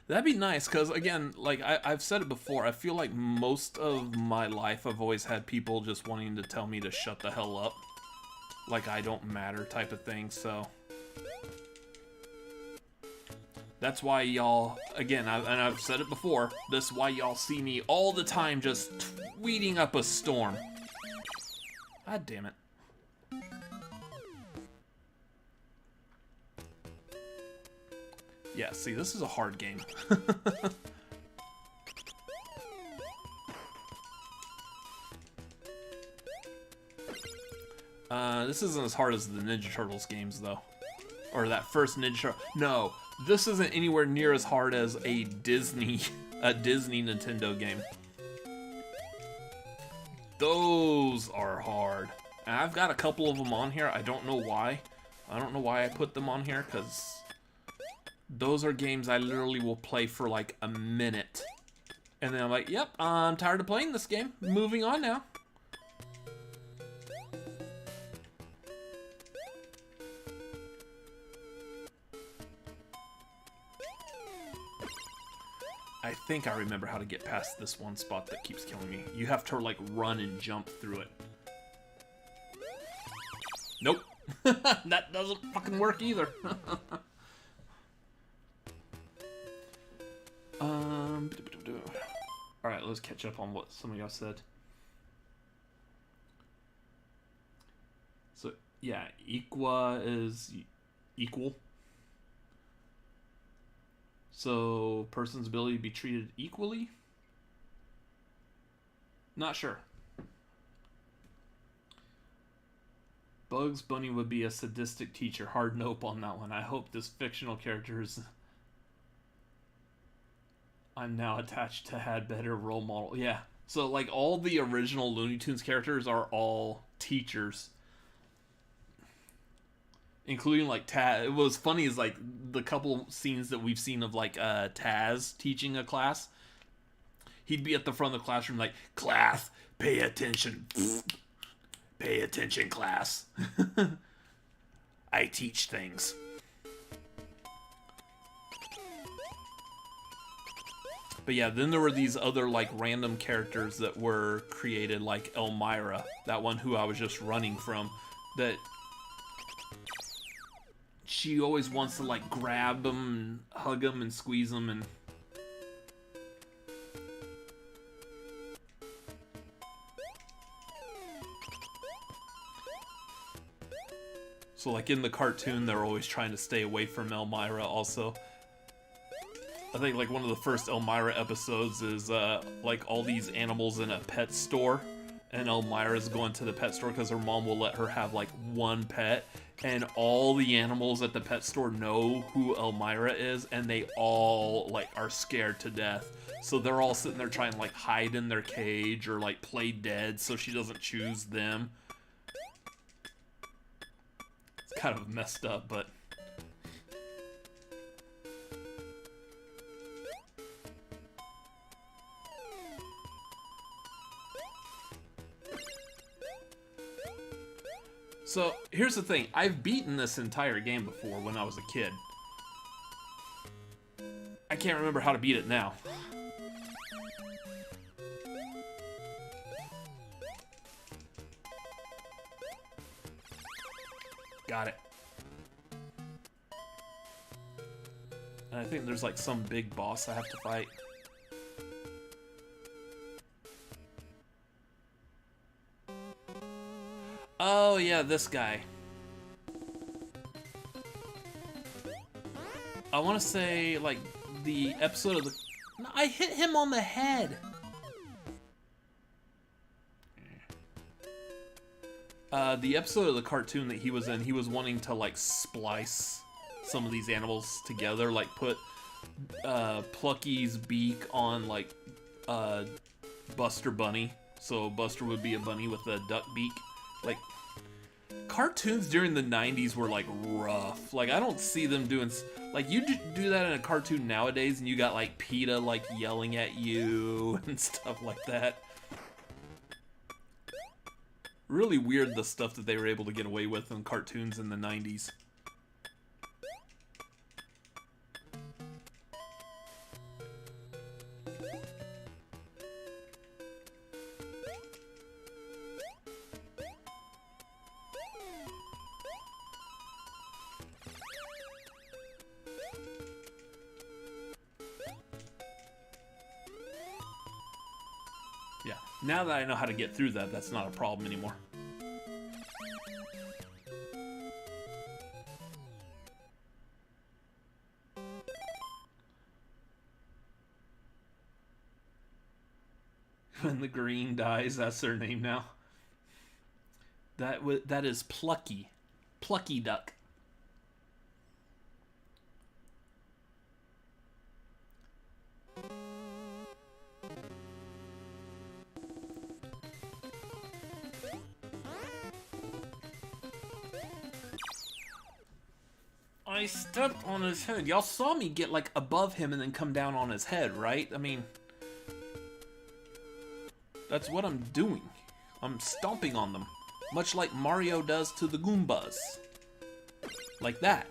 That'd be nice, because, again, like, I've said it before, I feel like most of my life I've always had people just wanting to tell me to shut the hell up. Like I don't matter type of thing, so... That's why y'all, again, and I've said it before, this is why y'all see me all the time just tweeting up a storm. God damn it. Yeah, see, this is a hard game. This isn't as hard as the Ninja Turtles games, though. Or that first Ninja Turtle. No, this isn't anywhere near as hard as a Disney Nintendo game. Those are hard. And I've got a couple of them on here. I don't know why. I don't know why I put them on here, because... those are games I literally will play for like a minute. And then I'm like, yep, I'm tired of playing this game. Moving on now. I think I remember how to get past this one spot that keeps killing me. You have to, like, run and jump through it. Nope. That doesn't fucking work either. Alright, let's catch up on what some of y'all said. So, yeah, equa is equal. So, person's ability to be treated equally? Not sure. Bugs Bunny would be a sadistic teacher. Hard nope on that one. I hope this fictional character's... I'm now attached to had better role model. Yeah. So, like, all the original Looney Tunes characters are all teachers. Including, like, Taz. What was funny is, like, the couple scenes that we've seen of, like, Taz teaching a class. He'd be at the front of the classroom like, class, pay attention. Pay attention, class. I teach things. But yeah, then there were these other, like, random characters that were created, like Elmira, that one who I was just running from, that she always wants to, like, grab them and hug them and squeeze them and... So, like, in the cartoon, they're always trying to stay away from Elmira also. I think, like, one of the first Elmira episodes is, like, all these animals in a pet store. And Elmira's going to the pet store because her mom will let her have, like, one pet. And all the animals at the pet store know who Elmira is. And they all, like, are scared to death. So they're all sitting there trying to, like, hide in their cage or, like, play dead so she doesn't choose them. It's kind of messed up, but... So, here's the thing. I've beaten this entire game before when I was a kid. I can't remember how to beat it now. Got it. And I think there's like some big boss I have to fight. Oh, yeah, this guy. I want to say, like, the episode of the... No, I hit him on the head! The episode of the cartoon that he was in, he was wanting to, like, splice some of these animals together. Like, put Plucky's beak on, like, Buster Bunny. So Buster would be a bunny with a duck beak. Like, cartoons during the 90s were, like, rough. Like, I don't see them doing... Like, you do that in a cartoon nowadays, and you got, like, PETA, like, yelling at you and stuff like that. Really weird, the stuff that they were able to get away with in cartoons in the 90s. Yeah, now that I know how to get through that, that's not a problem anymore. When the green dies, that's their name now. That is Plucky. Plucky Duck. I stepped on his head. Y'all saw me get, like, above him and then come down on his head, right? I mean, that's what I'm doing. I'm stomping on them. Much like Mario does to the Goombas. Like that.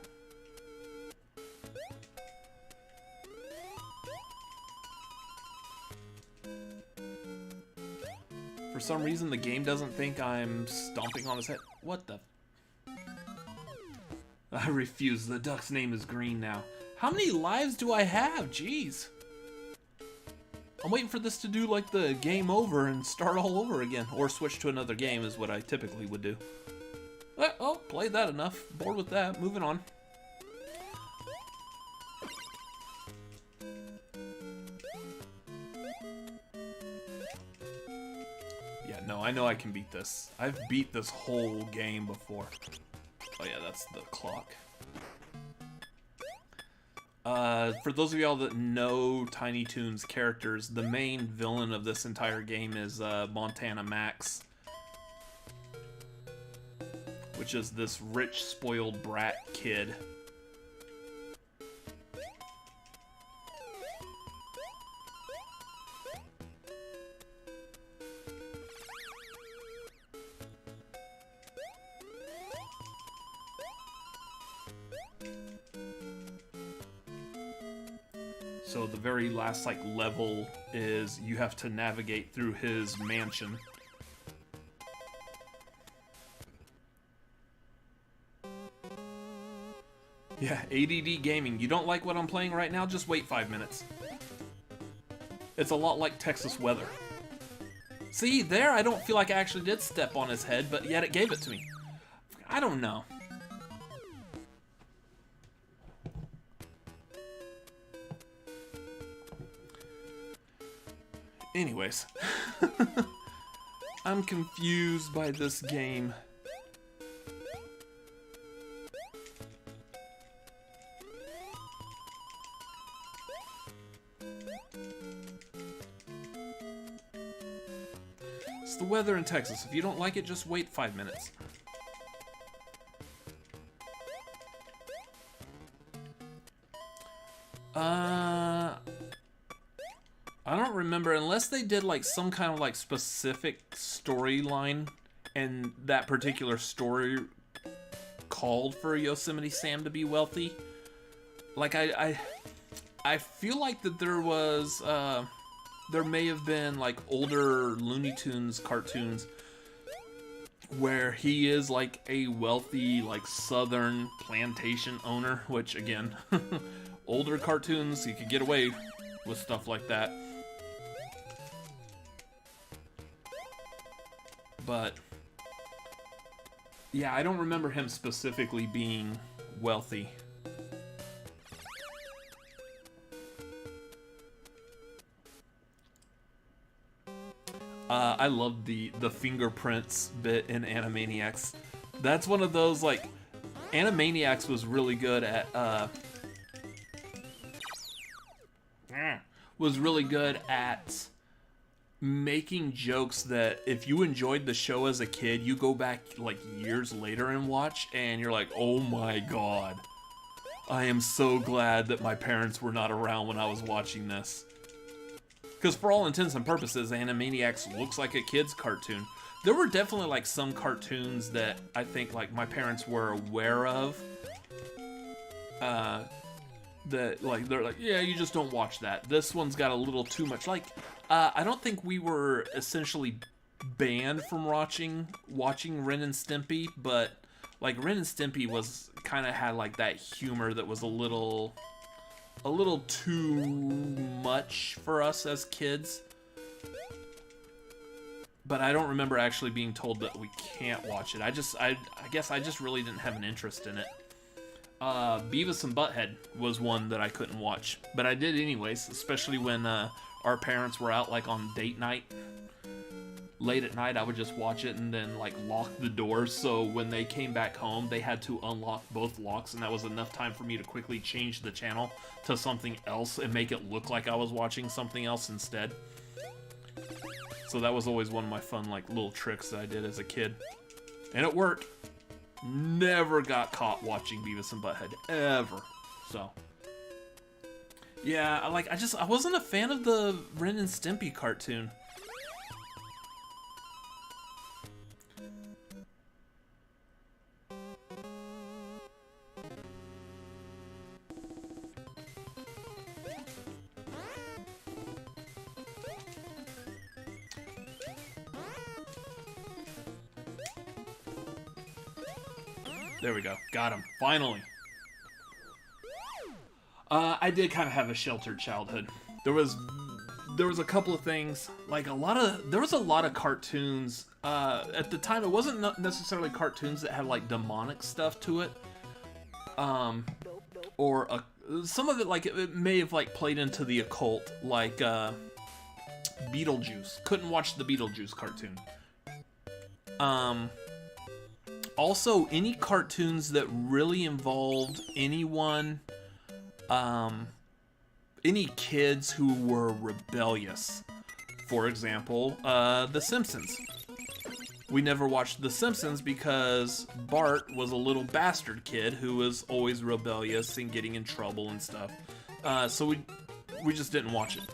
some reason the game doesn't think I'm stomping on his head. What the? I refuse. The duck's name is Green now. How many lives do I have? Jeez. I'm waiting for this to do like the game over and start all over again. Or switch to another game is what I typically would do. Oh, played that enough. Bored with that. Moving on. Yeah, no, I know I can beat this. I've beat this whole game before. Oh yeah, that's the clock. For those of y'all that know Tiny Toons characters, the main villain of this entire game is Montana Max, which is this rich, spoiled brat kid. So the very last like level is you have to navigate through his mansion. Yeah, ADD gaming. You don't like what I'm playing right now? Just wait 5 minutes. It's a lot like Texas weather. See, there I don't feel like I actually did step on his head, but yet it gave it to me. I don't know. Anyways, I'm confused by this game. It's the weather in Texas. If you don't like it, just wait 5 minutes. I don't remember, unless they did like some kind of like specific storyline and that particular story called for Yosemite Sam to be wealthy. Like I feel like that there was there may have been like older Looney Tunes cartoons where he is like a wealthy like southern plantation owner, which again, older cartoons, you could get away with stuff like that. But yeah, I don't remember him specifically being wealthy. I love the fingerprints bit in Animaniacs. That's one of those, like, Animaniacs was really good at making jokes that if you enjoyed the show as a kid, you go back like years later and watch, and you're like, oh my god, I am so glad that my parents were not around when I was watching this. Because for all intents and purposes, Animaniacs looks like a kid's cartoon. There were definitely like some cartoons that I think like my parents were aware of. That like they're like, yeah, you just don't watch that. This one's got a little too much. Like, I don't think we were essentially banned from watching Ren and Stimpy, but like Ren and Stimpy was kind of had like that humor that was a little too much for us as kids. But I don't remember actually being told that we can't watch it. I guess I just really didn't have an interest in it. Beavis and Butthead was one that I couldn't watch, but I did anyways, especially when our parents were out like on date night. Late at night, I would just watch it and then like lock the doors, so when they came back home, they had to unlock both locks, and that was enough time for me to quickly change the channel to something else and make it look like I was watching something else instead. So that was always one of my fun like little tricks that I did as a kid, and it worked. Never got caught watching Beavis and Butthead ever. So yeah, I wasn't a fan of the Ren and Stimpy cartoon. There we go. Got him. Finally. I did kind of have a sheltered childhood. There was a couple of things, like there was a lot of cartoons. At the time, it wasn't necessarily cartoons that had like demonic stuff to it. Or some of it, like it may have like played into the occult, like Beetlejuice. Couldn't watch the Beetlejuice cartoon. Also, any cartoons that really involved anyone, any kids who were rebellious. For example, The Simpsons. We never watched The Simpsons because Bart was a little bastard kid who was always rebellious and getting in trouble and stuff. So we just didn't watch it.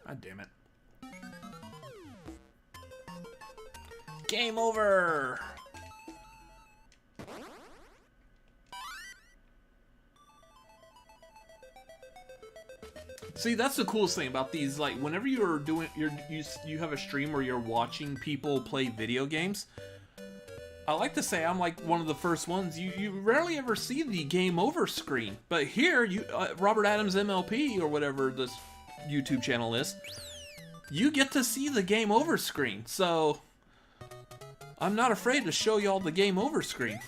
God damn it. Game over! See, that's the coolest thing about these, like, whenever you're doing, you have a stream where you're watching people play video games, I like to say I'm like one of the first ones. You rarely ever see the game over screen, but here, Robert Adams MLP, or whatever this YouTube channel is, you get to see the game over screen, so I'm not afraid to show y'all the game over screen.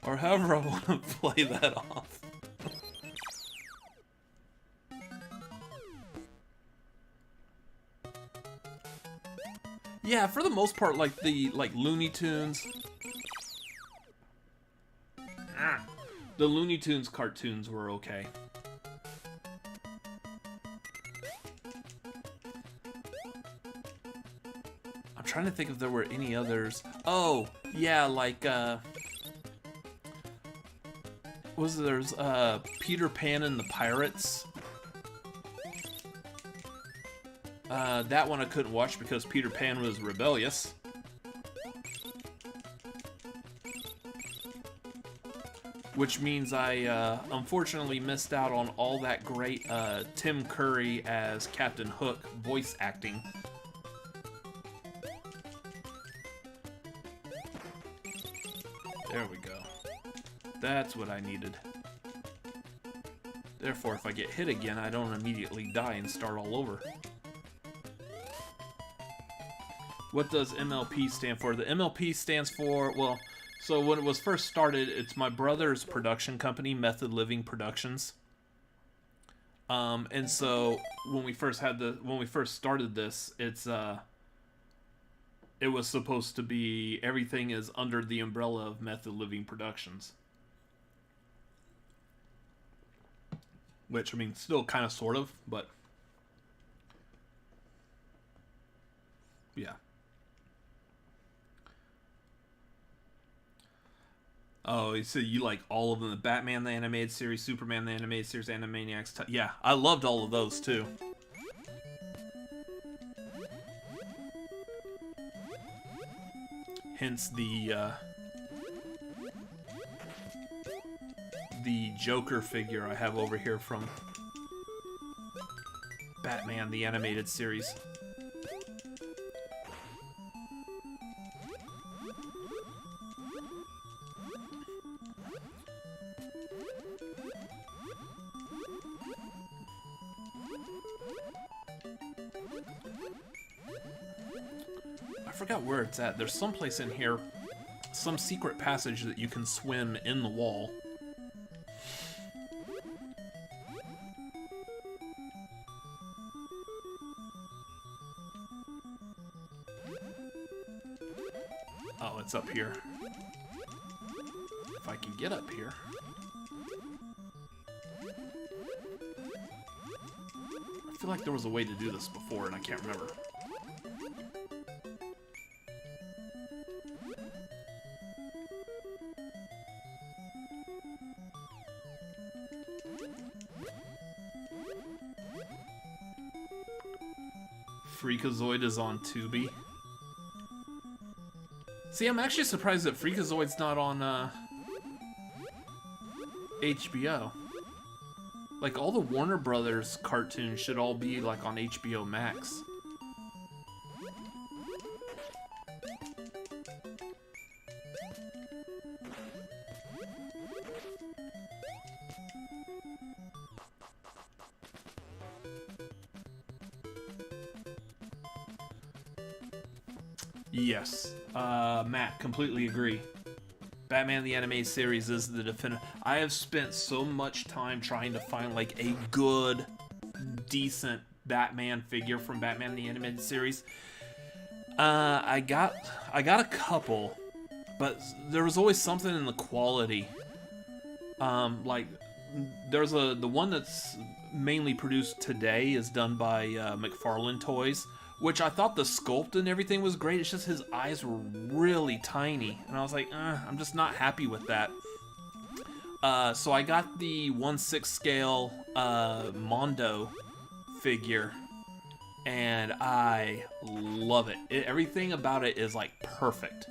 Or however I want to play that off. Yeah, for the most part, like the Looney Tunes. The Looney Tunes cartoons were okay. I'm trying to think if there were any others. Oh, yeah, like there's Peter Pan and the Pirates. That one I couldn't watch because Peter Pan was rebellious. Which means I unfortunately missed out on all that great Tim Curry as Captain Hook voice acting. There we go. That's what I needed. Therefore, if I get hit again, I don't immediately die and start all over. What does MLP stand for? The MLP stands for, well, so when it was first started, it's my brother's production company, Method Living Productions. And so when we first started this, it was supposed to be everything is under the umbrella of Method Living Productions. Which, I mean, still kind of, sort of, but yeah. Oh, so you like all of them, the Batman the Animated Series, Superman the Animated Series, Animaniacs. Yeah, I loved all of those too. Hence the Joker figure I have over here from Batman the Animated Series. I forgot where it's at. There's some place in here, some secret passage that you can swim in the wall. Oh, it's up here. If I can get up here. I feel like there was a way to do this before and I can't remember. Freakazoid is on Tubi. See, I'm actually surprised that Freakazoid's not on HBO. Like, all the Warner Brothers cartoons should all be, like, on HBO Max. Yes. Matt, completely agree. Batman the Animated Series is the definitive. I have spent so much time trying to find like a good, decent Batman figure from Batman the Animated Series. I got a couple, but there was always something in the quality. Like there's the one that's mainly produced today is done by McFarlane Toys, which I thought the sculpt and everything was great. It's just his eyes were really tiny, and I was like, I'm just not happy with that. So I got the 1/6 scale Mondo figure, and I love it. Everything about it is like perfect.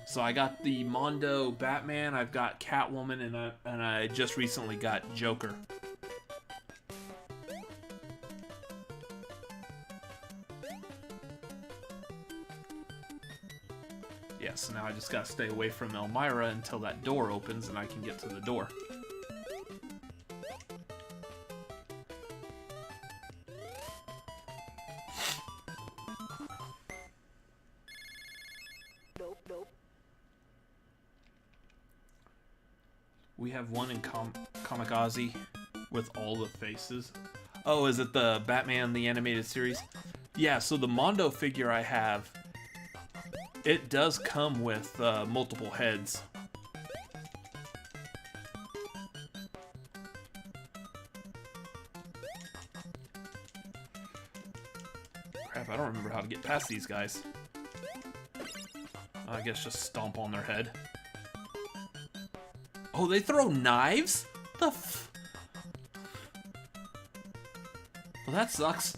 So I got the Mondo Batman, I've got Catwoman, and I just recently got Joker. Yeah, so now I just gotta stay away from Elmira until that door opens and I can get to the door. We have one in Kamikaze with all the faces. Oh, is it the Batman the Animated Series? Yeah, so the Mondo figure I have, it does come with multiple heads. Crap, I don't remember how to get past these guys. I guess just stomp on their head. Oh, they throw knives? The f... Well, that sucks.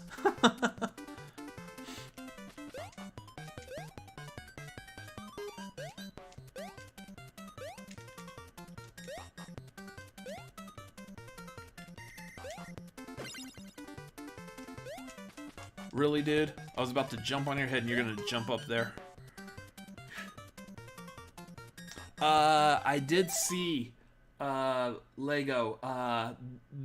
Really, dude? I was about to jump on your head and you're gonna jump up there. I did see Lego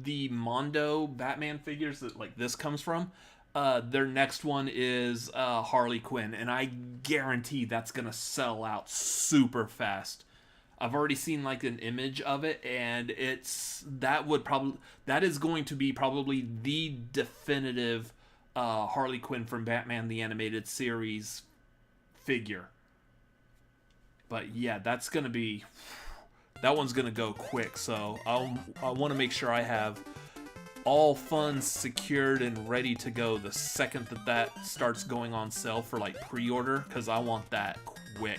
the Mondo Batman figures that like this comes from. Their next one is Harley Quinn, and I guarantee that's gonna sell out super fast. I've already seen like an image of it, and that is going to be probably the definitive Harley Quinn from Batman the Animated Series figure. But yeah, that one's gonna go quick. So I want to make sure I have all funds secured and ready to go the second that starts going on sale for like pre-order, because I want that quick.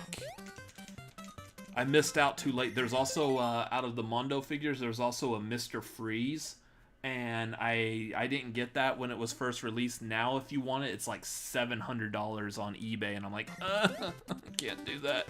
I missed out too late. There's also out of the Mondo figures, there's also a Mr. Freeze, and I didn't get that when it was first released. Now if you want it, it's like $700 on eBay, and I'm like, can't do that.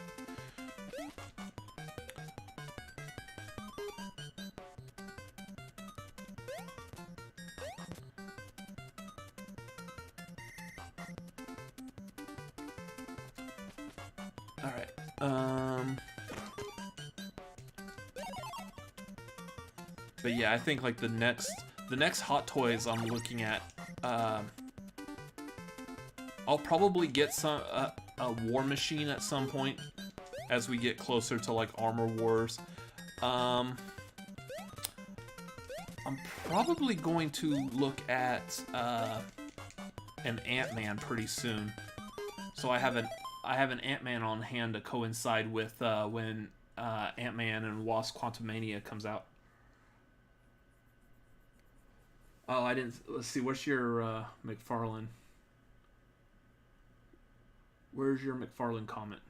But yeah, I think like the next Hot Toys I'm looking at, I'll probably get a War Machine at some point as we get closer to like Armor Wars. I'm probably going to look at an Ant-Man pretty soon. So I have an Ant-Man on hand to coincide with when Ant-Man and Wasp: Quantumania comes out. Oh, I didn't. Let's see. What's your McFarlane? Where's your McFarlane comment?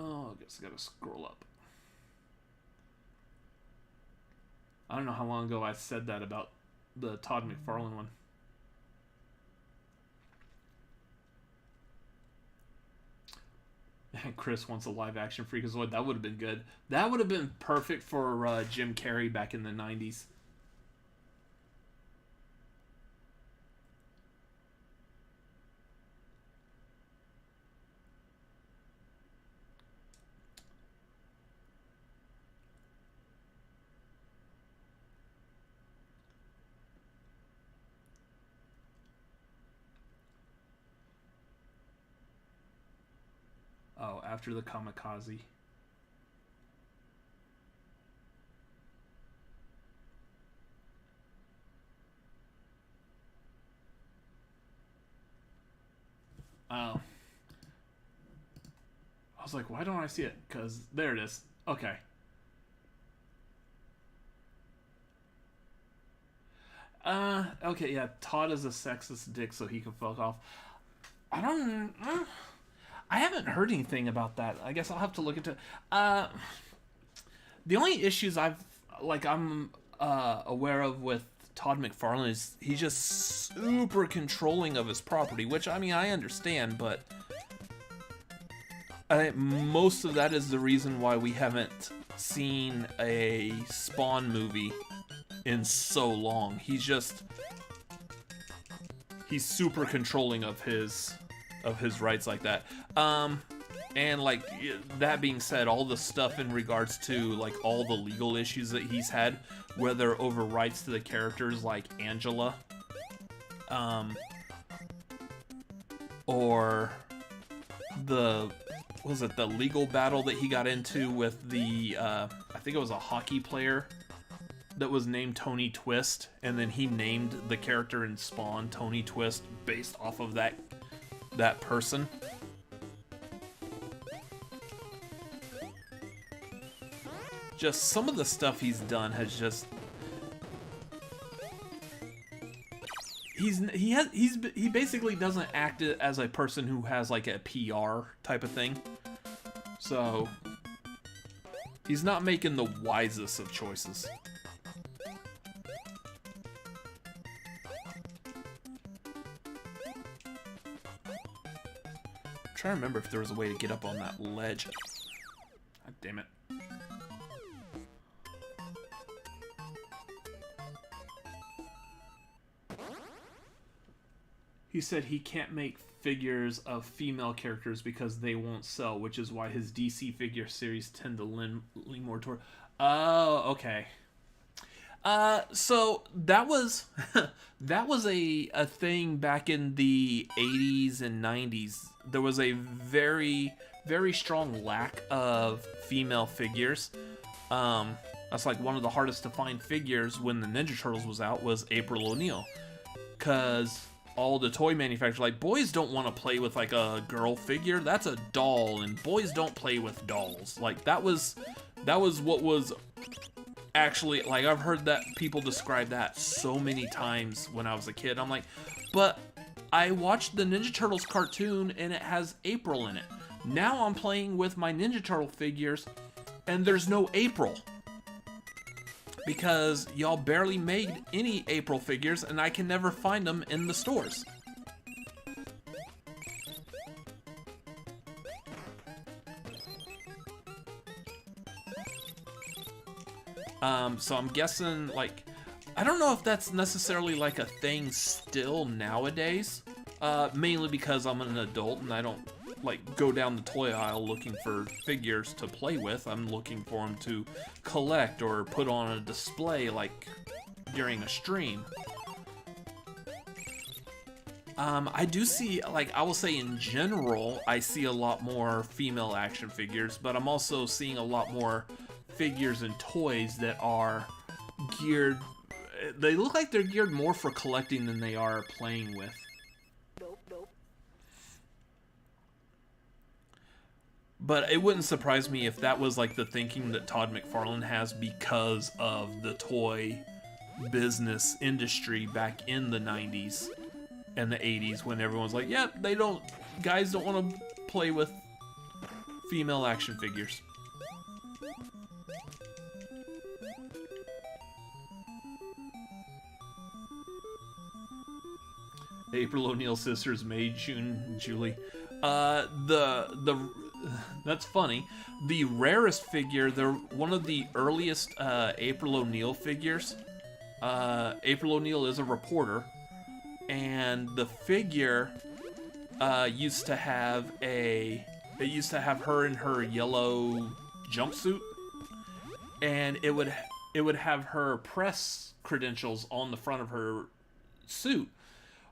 I guess I gotta scroll up. I don't know how long ago I said that about the Todd McFarlane one. And Chris wants a live action Freakazoid. That would have been good. That would have been perfect for Jim Carrey back in the 90s. Oh, after the kamikaze. Oh. I was like, why don't I see it? Because there it is. Okay. Okay, yeah. Todd is a sexist dick, so he can fuck off. I don't. I haven't heard anything about that. I guess I'll have to look into. The only issues I'm aware of with Todd McFarlane is he's just super controlling of his property, which I mean I understand, but I think most of that is the reason why we haven't seen a Spawn movie in so long. He's super controlling of his rights like that. And like that being said, all the stuff in regards to like all the legal issues that he's had, whether over rights to the characters like Angela, or the legal battle that he got into with the I think it was a hockey player that was named Tony Twist, and then he named the character in Spawn Tony Twist based off of that person. Just some of the stuff he's done has just he basically doesn't act as a person who has like a PR type of thing. So he's not making the wisest of choices. I'm trying to remember if there was a way to get up on that ledge. God damn it. He said he can't make figures of female characters because they won't sell, which is why his DC figure series tend to lean more toward... Oh, okay. So that was that was a thing back in the 80s and 90s. There was a very, very strong lack of female figures. That's like one of the hardest to find figures when the Ninja Turtles was out was April O'Neil. Because all the toy manufacturers, like, boys don't want to play with like a girl figure. That's a doll, and boys don't play with dolls. Like that was what was actually, like, I've heard that people describe that so many times when I was a kid. I'm like, but I watched the Ninja Turtles cartoon and it has April in it. Now I'm playing with my Ninja Turtle figures and there's no April. Because y'all barely made any April figures and I can never find them in the stores. So I'm guessing, like, I don't know if that's necessarily like a thing still nowadays. Mainly because I'm an adult and I don't like go down the toy aisle looking for figures to play with. I'm looking for them to collect or put on a display, like during a stream. I do see, like, I will say in general, I see a lot more female action figures, but I'm also seeing a lot more figures and toys that are geared, they look like they're geared more for collecting than they are playing with. But it wouldn't surprise me if that was like the thinking that Todd McFarlane has because of the toy business industry back in the 90s and the 80s when everyone's like, yep, guys don't want to play with female action figures. April O'Neil sisters, May, June, Julie. That's funny. The rarest figure, they're one of the earliest April O'Neil figures. April O'Neil is a reporter, and the figure used to have her in her yellow jumpsuit, and it would have her press credentials on the front of her suit.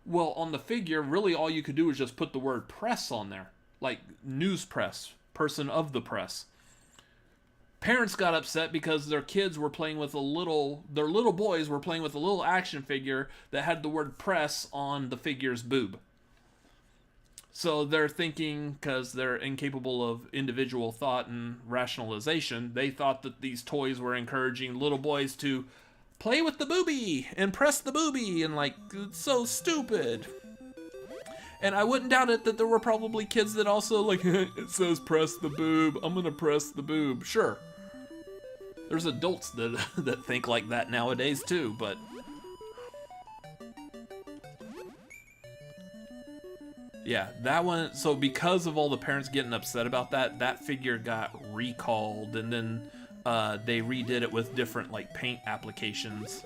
Well, on the figure, really all you could do is just put the word press on there. Like news press, person of the press. Parents got upset because their kids were playing with their little boys were playing with a little action figure that had the word press on the figure's boob. So they're thinking, because they're incapable of individual thought and rationalization, they thought that these toys were encouraging little boys to play with the boobie and press the boobie, and like, it's so stupid. And I wouldn't doubt it that there were probably kids that also like, it says press the boob, I'm gonna press the boob. Sure. There's adults that think like that nowadays too, but yeah, that one, so because of all the parents getting upset about that figure got recalled, and then they redid it with different like paint applications.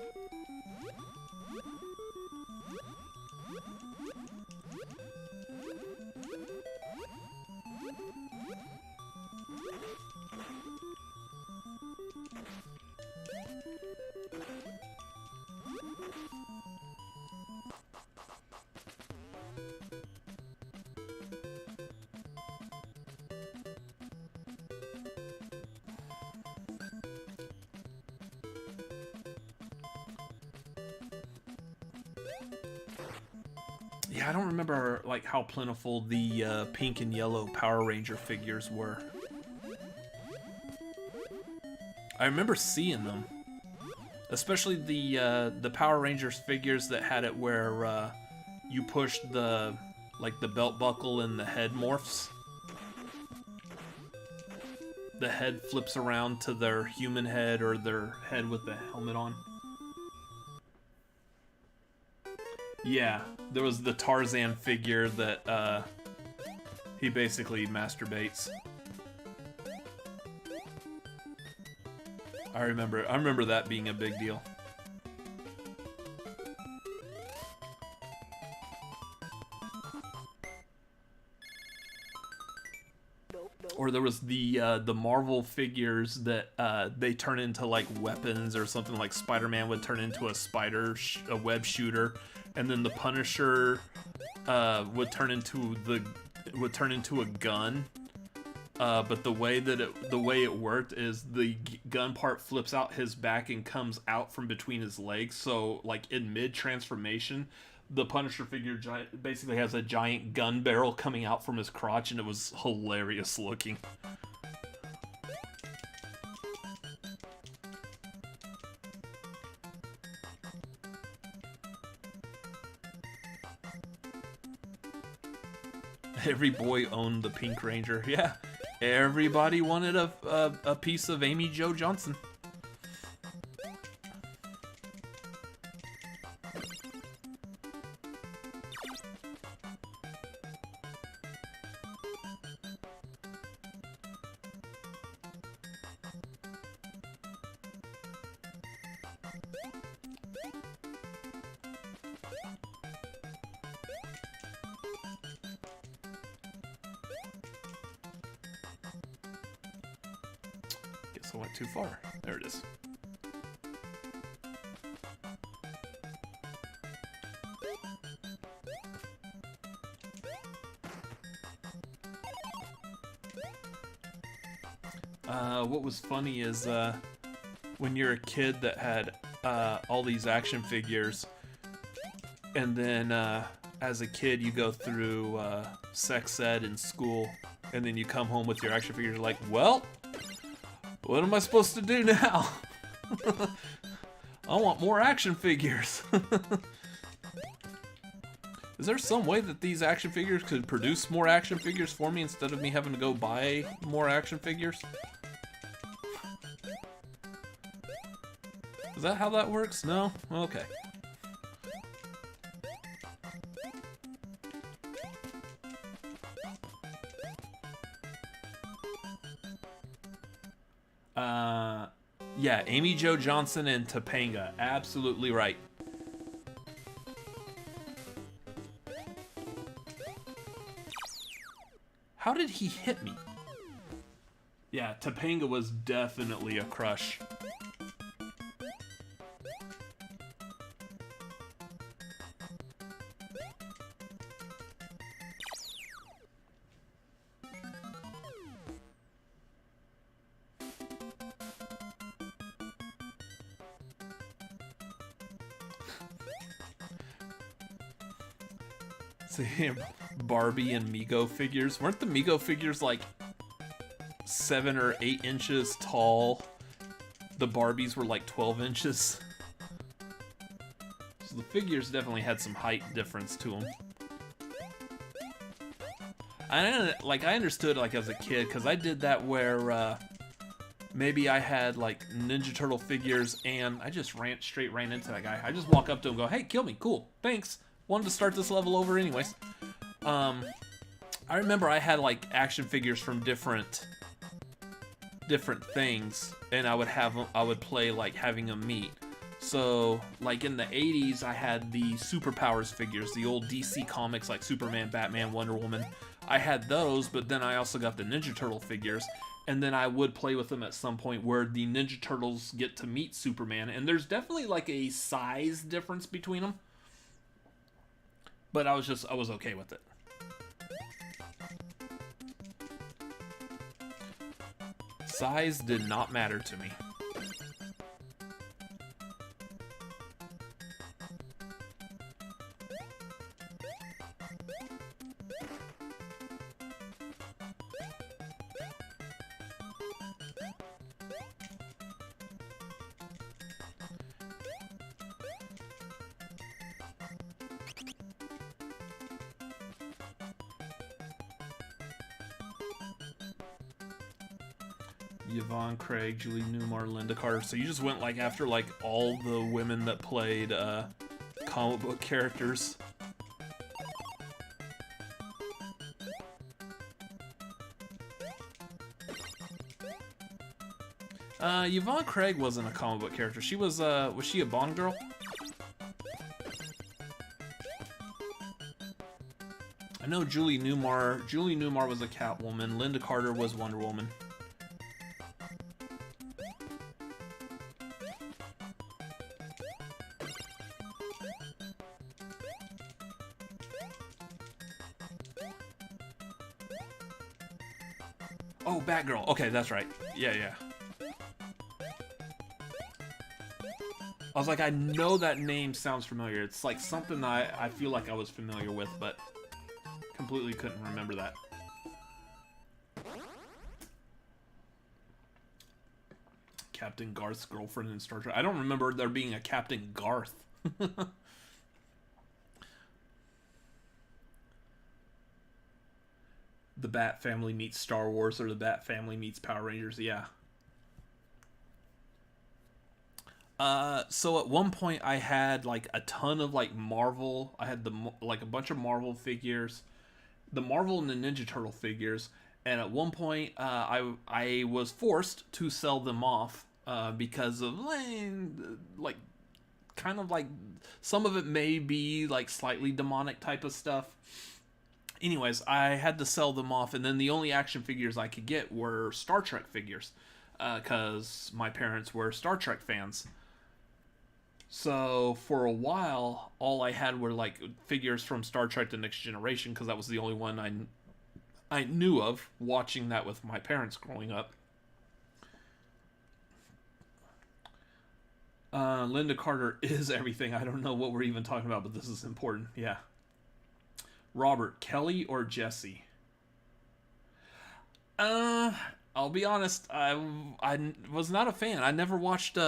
Yeah, I don't remember like how plentiful the pink and yellow Power Ranger figures were. I remember seeing them, especially the Power Rangers figures that had it where you push the belt buckle and the head morphs. The head flips around to their human head or their head with the helmet on. Yeah, there was the Tarzan figure that he basically masturbates. I remember that being a big deal. Or there was the Marvel figures that they turn into like weapons or something, like Spider-Man would turn into a web shooter, and then the Punisher would turn into a gun. But the way it worked is the gun part flips out his back and comes out from between his legs. So like in mid transformation, the Punisher figure basically has a giant gun barrel coming out from his crotch, and it was hilarious looking. Every boy owned the Pink Ranger. Yeah, everybody wanted a piece of Amy Jo Johnson. I went too far. There it is. What was funny is when you're a kid that had all these action figures, and then as a kid you go through sex ed in school, and then you come home with your action figures, like, well, what am I supposed to do now? I want more action figures. Is there some way that these action figures could produce more action figures for me instead of me having to go buy more action figures? Is that how that works? No? Okay. Yeah, Amy Jo Johnson and Topanga. Absolutely right. How did he hit me? Yeah, Topanga was definitely a crush. See, Barbie and Mego figures. Weren't the Mego figures like 7 or 8 inches tall? The Barbies were like 12 inches. So the figures definitely had some height difference to them. I understood like as a kid because I did that where maybe I had like Ninja Turtle figures and I just ran into that guy. I just walk up to him and go, "Hey, kill me, cool, thanks. Wanted to start this level over anyways." I remember I had like action figures from different things, and I would play like having them meet. So like in the 80s, I had the Superpowers figures, the old DC comics like Superman, Batman, Wonder Woman. I had those, but then I also got the Ninja Turtle figures, and then I would play with them at some point where the Ninja Turtles get to meet Superman, and there's definitely like a size difference between them. But I was okay with it. Size did not matter to me. Yvonne Craig, Julie Newmar, Linda Carter. So you just went like after like all the women that played comic book characters. Yvonne Craig wasn't a comic book character. She was she a Bond girl? I know Julie Newmar was a Catwoman. Linda Carter was Wonder Woman. Oh, Batgirl. Okay, that's right. Yeah. I was like, I know that name sounds familiar. It's like something that I feel like I was familiar with, but completely couldn't remember that. Captain Garth's girlfriend in Star Trek. I don't remember there being a Captain Garth. The Bat Family meets Star Wars, or the Bat Family meets Power Rangers. Yeah. So at one point I had like a ton of like Marvel. I had like a bunch of Marvel figures, the Marvel and the Ninja Turtle figures, and at one point I was forced to sell them off because of like kind of like some of it may be like slightly demonic type of stuff. Anyways, I had to sell them off, and then the only action figures I could get were Star Trek figures because my parents were Star Trek fans. So for a while, all I had were like figures from Star Trek: The Next Generation because that was the only one I knew of, watching that with my parents growing up. Linda Carter is everything. I don't know what we're even talking about, but this is important. Yeah. Robert, Kelly or Jesse? I'll be honest. I was not a fan. I never watched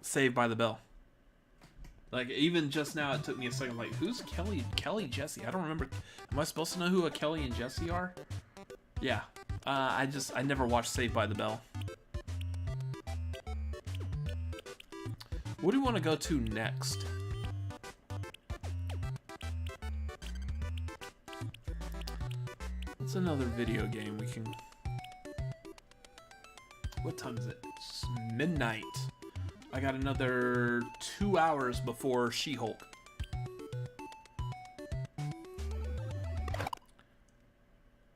Saved by the Bell. Like, even just now, it took me a second. Like, who's Kelly Jesse? I don't remember. Am I supposed to know who a Kelly and Jesse are? Yeah. I never watched Saved by the Bell. What do we want to go to next? What's another video game we can... What time is it? It's midnight. I got another 2 hours before She-Hulk.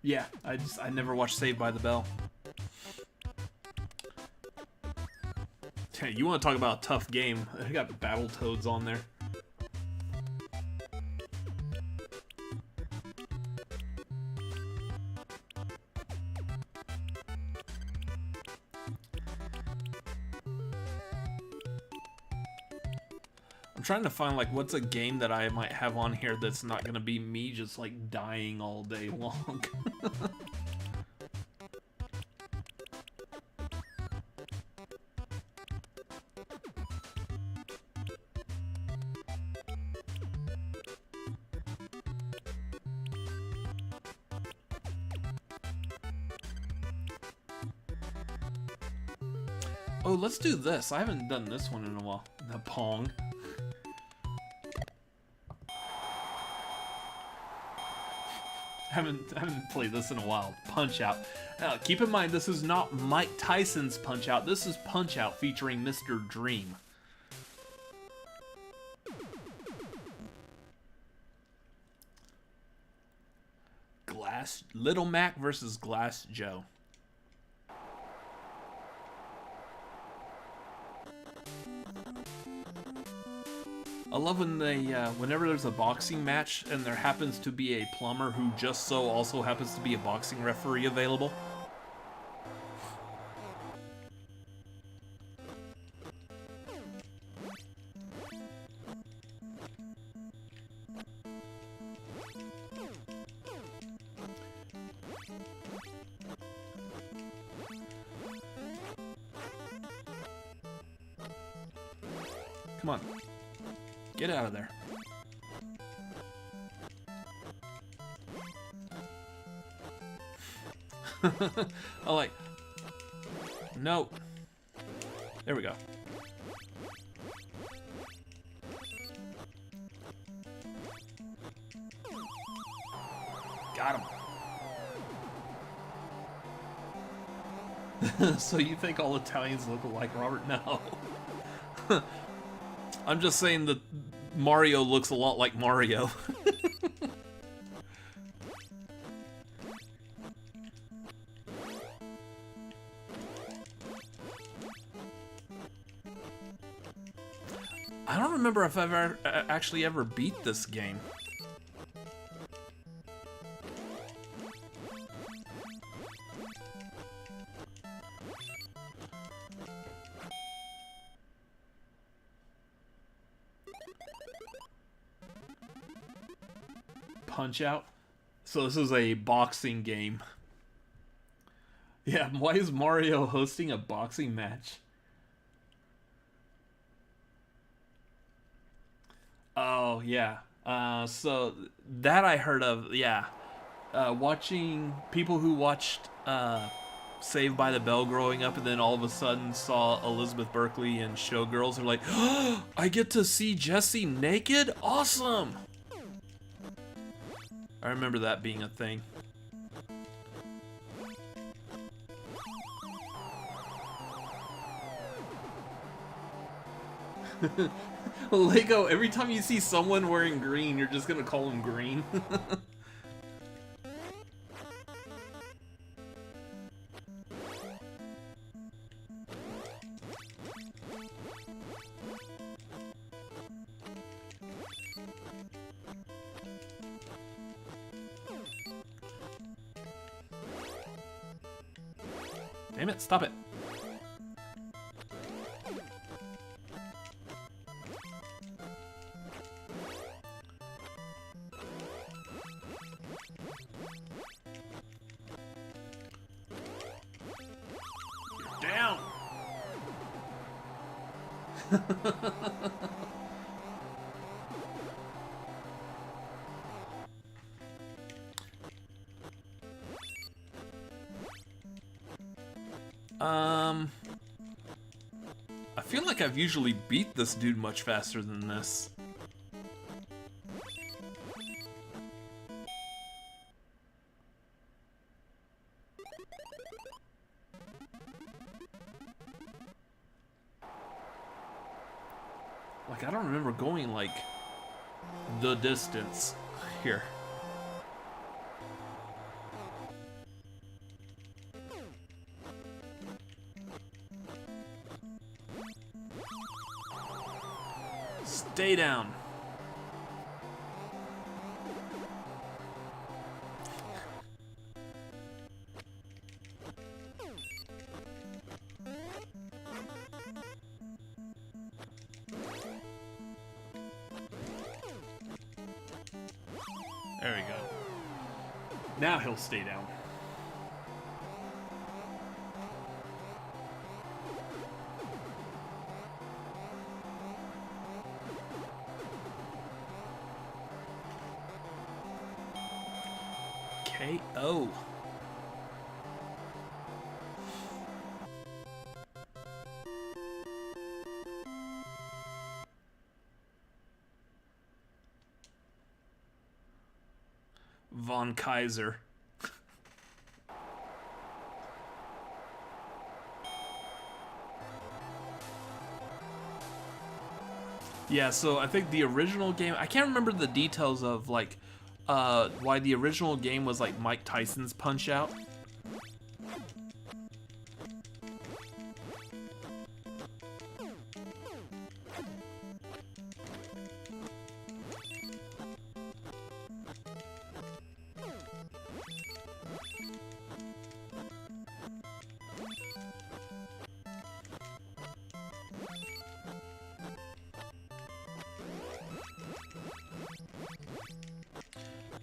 Yeah, I never watched Saved by the Bell. Hey, you want to talk about a tough game? I got Battletoads on there. I'm trying to find, like, what's a game that I might have on here that's not gonna be me just, like, dying all day long. Oh, let's do this. I haven't done this one in a while. The Pong. Haven't played this in a while. Punch-Out. Now, keep in mind, this is not Mike Tyson's Punch-Out. This is Punch-Out featuring Mr. Dream. Little Mac versus Glass Joe. I love when they, whenever there's a boxing match and there happens to be a plumber who just so also happens to be a boxing referee available. Come on. Get out of there. I like... No. There we go. Got him. So you think all Italians look alike, Robert? No. I'm just saying that Mario looks a lot like Mario. I don't remember if I've actually ever beat this game. Punch-Out? So this is a boxing game. Yeah, why is Mario hosting a boxing match? Oh, yeah. So that I heard of, yeah. Watching people who watched Saved by the Bell growing up and then all of a sudden saw Elizabeth Berkley and Showgirls are like, oh, I get to see Jessie naked? Awesome! I remember that being a thing. Lego, every time you see someone wearing green, you're just gonna call them green. Damn it, stop it. You're down. I feel like I've usually beat this dude much faster than this. Like, I don't remember going, like, the distance here. Stay down. There we go. Now he'll stay down. KO. Von Kaiser. Yeah, so I think the original game, I can't remember the details of like why the original game was like Mike Tyson's Punch Out.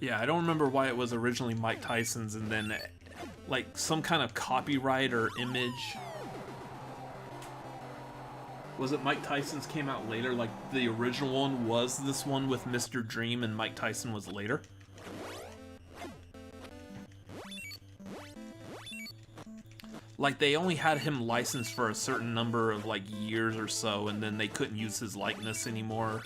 Yeah, I don't remember why it was originally Mike Tyson's and then like some kind of copyright or image. Was it Mike Tyson's came out later? Like the original one was this one with Mr. Dream and Mike Tyson was later? Like they only had him licensed for a certain number of like years or so and then they couldn't use his likeness anymore.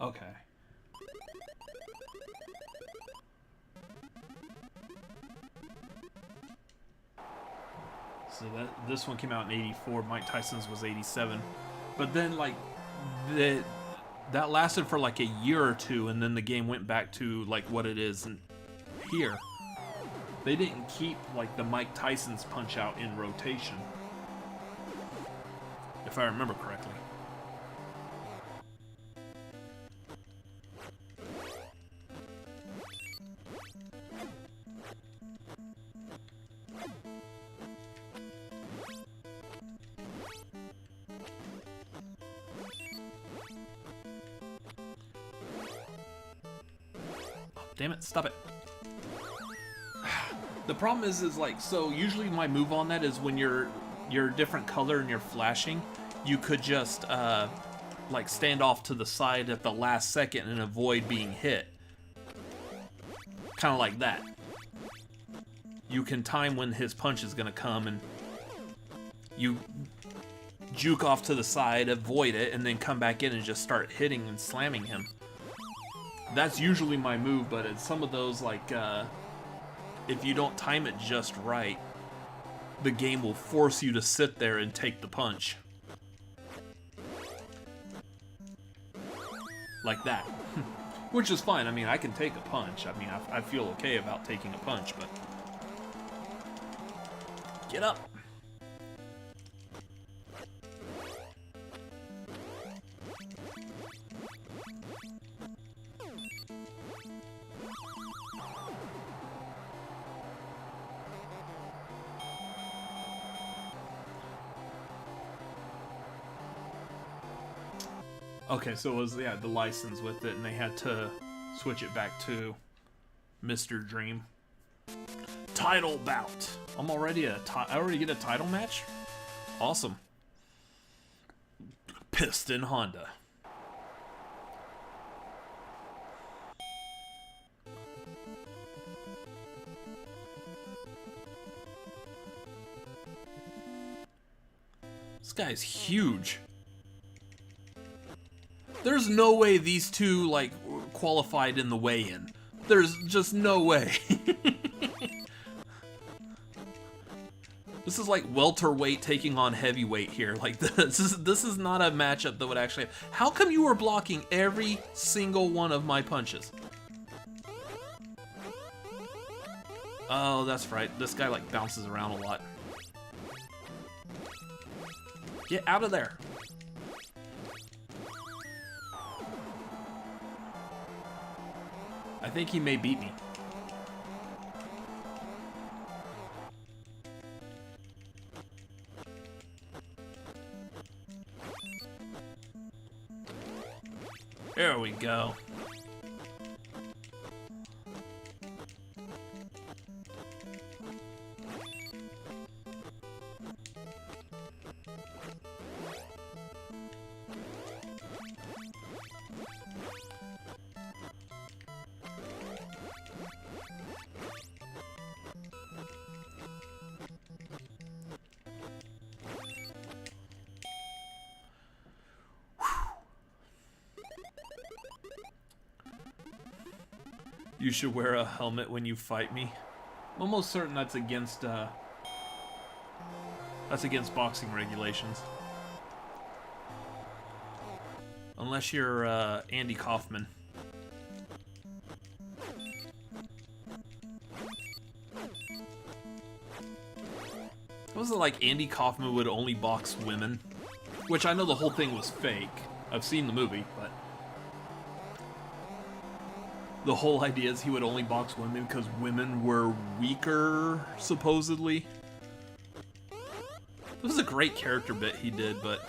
Okay. So this one came out in '84. Mike Tyson's was '87, but then like that lasted for like a year or two, and then the game went back to like what it is. And here, they didn't keep like the Mike Tyson's Punch Out in rotation, if I remember correctly. Damn it, stop it. The problem is like, so usually my move on that is when you're a different color and you're flashing, you could just, like stand off to the side at the last second and avoid being hit. Kind of like that. You can time when his punch is gonna come and you juke off to the side, avoid it, and then come back in and just start hitting and slamming him. That's usually my move, but it's some of those, like, if you don't time it just right, the game will force you to sit there and take the punch. Like that. Which is fine. I mean, I can take a punch. I mean, I feel okay about taking a punch, but... Get up! Okay, so it was, yeah, the license with it, and they had to switch it back to Mr. Dream. title bout. I already get a title match? Awesome. Piston Honda. This guy's huge. There's no way these two, like, qualified in the weigh-in. There's just no way. This is like welterweight taking on heavyweight here. Like, this is not a matchup that would actually... How come you were blocking every single one of my punches? Oh, that's right. This guy, like, bounces around a lot. Get out of there. I think he may beat me. There we go. You should wear a helmet when you fight me. I'm almost certain that's against boxing regulations. Unless you're Andy Kaufman. Was it like Andy Kaufman would only box women? Which I know the whole thing was fake. I've seen the movie, but the whole idea is he would only box women because women were weaker, supposedly. It was a great character bit he did, but...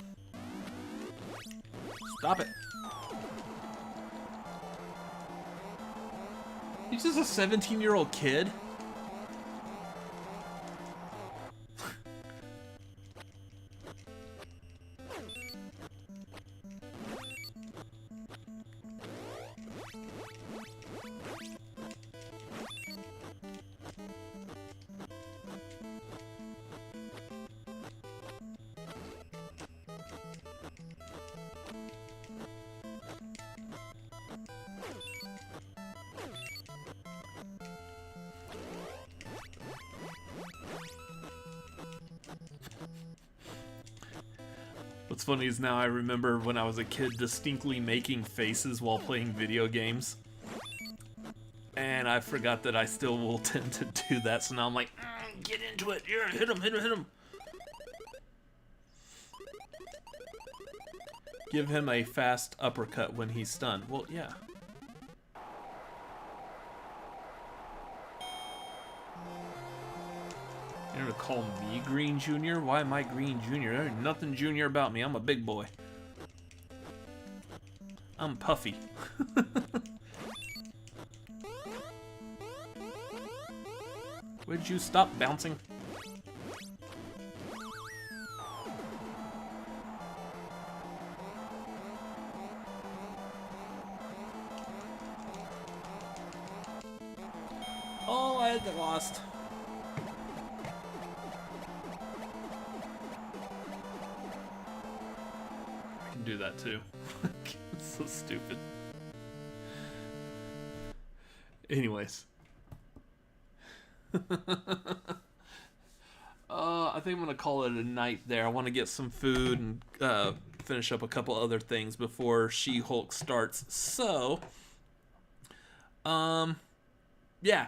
Stop it. He's just a 17-year-old kid? What's funny is now I remember when I was a kid distinctly making faces while playing video games. And I forgot that I still will tend to do that, so now I'm like, get into it, yeah, hit him, hit him, hit him. Give him a fast uppercut when he's stunned. Well, yeah. You're gonna call me Green Jr.? Why am I Green Jr.? There's nothing junior about me. I'm a big boy. I'm puffy. Would you stop bouncing? Oh, I had lost. Do that too. It's so stupid. Anyways. I think I'm gonna call it a night there. I want to get some food and finish up a couple other things before She-Hulk starts. So, yeah.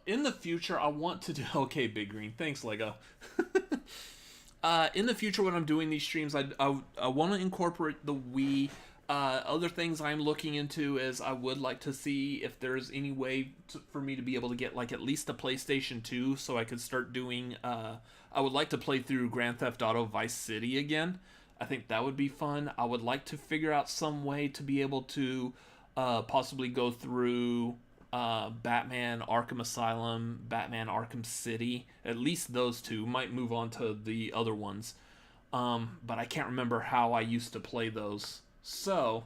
In the future, I want to do... Okay, Big Green. Thanks, Lego. In the future, when I'm doing these streams, I want to incorporate the Wii. Other things I'm looking into is I would like to see if there's any way for me to be able to get like at least a PlayStation 2 so I could start doing... I would like to play through Grand Theft Auto Vice City again. I think that would be fun. I would like to figure out some way to be able to possibly go through Batman Arkham Asylum, Batman Arkham City. At least those two. Might move on to the other ones. But I can't remember how I used to play those. So,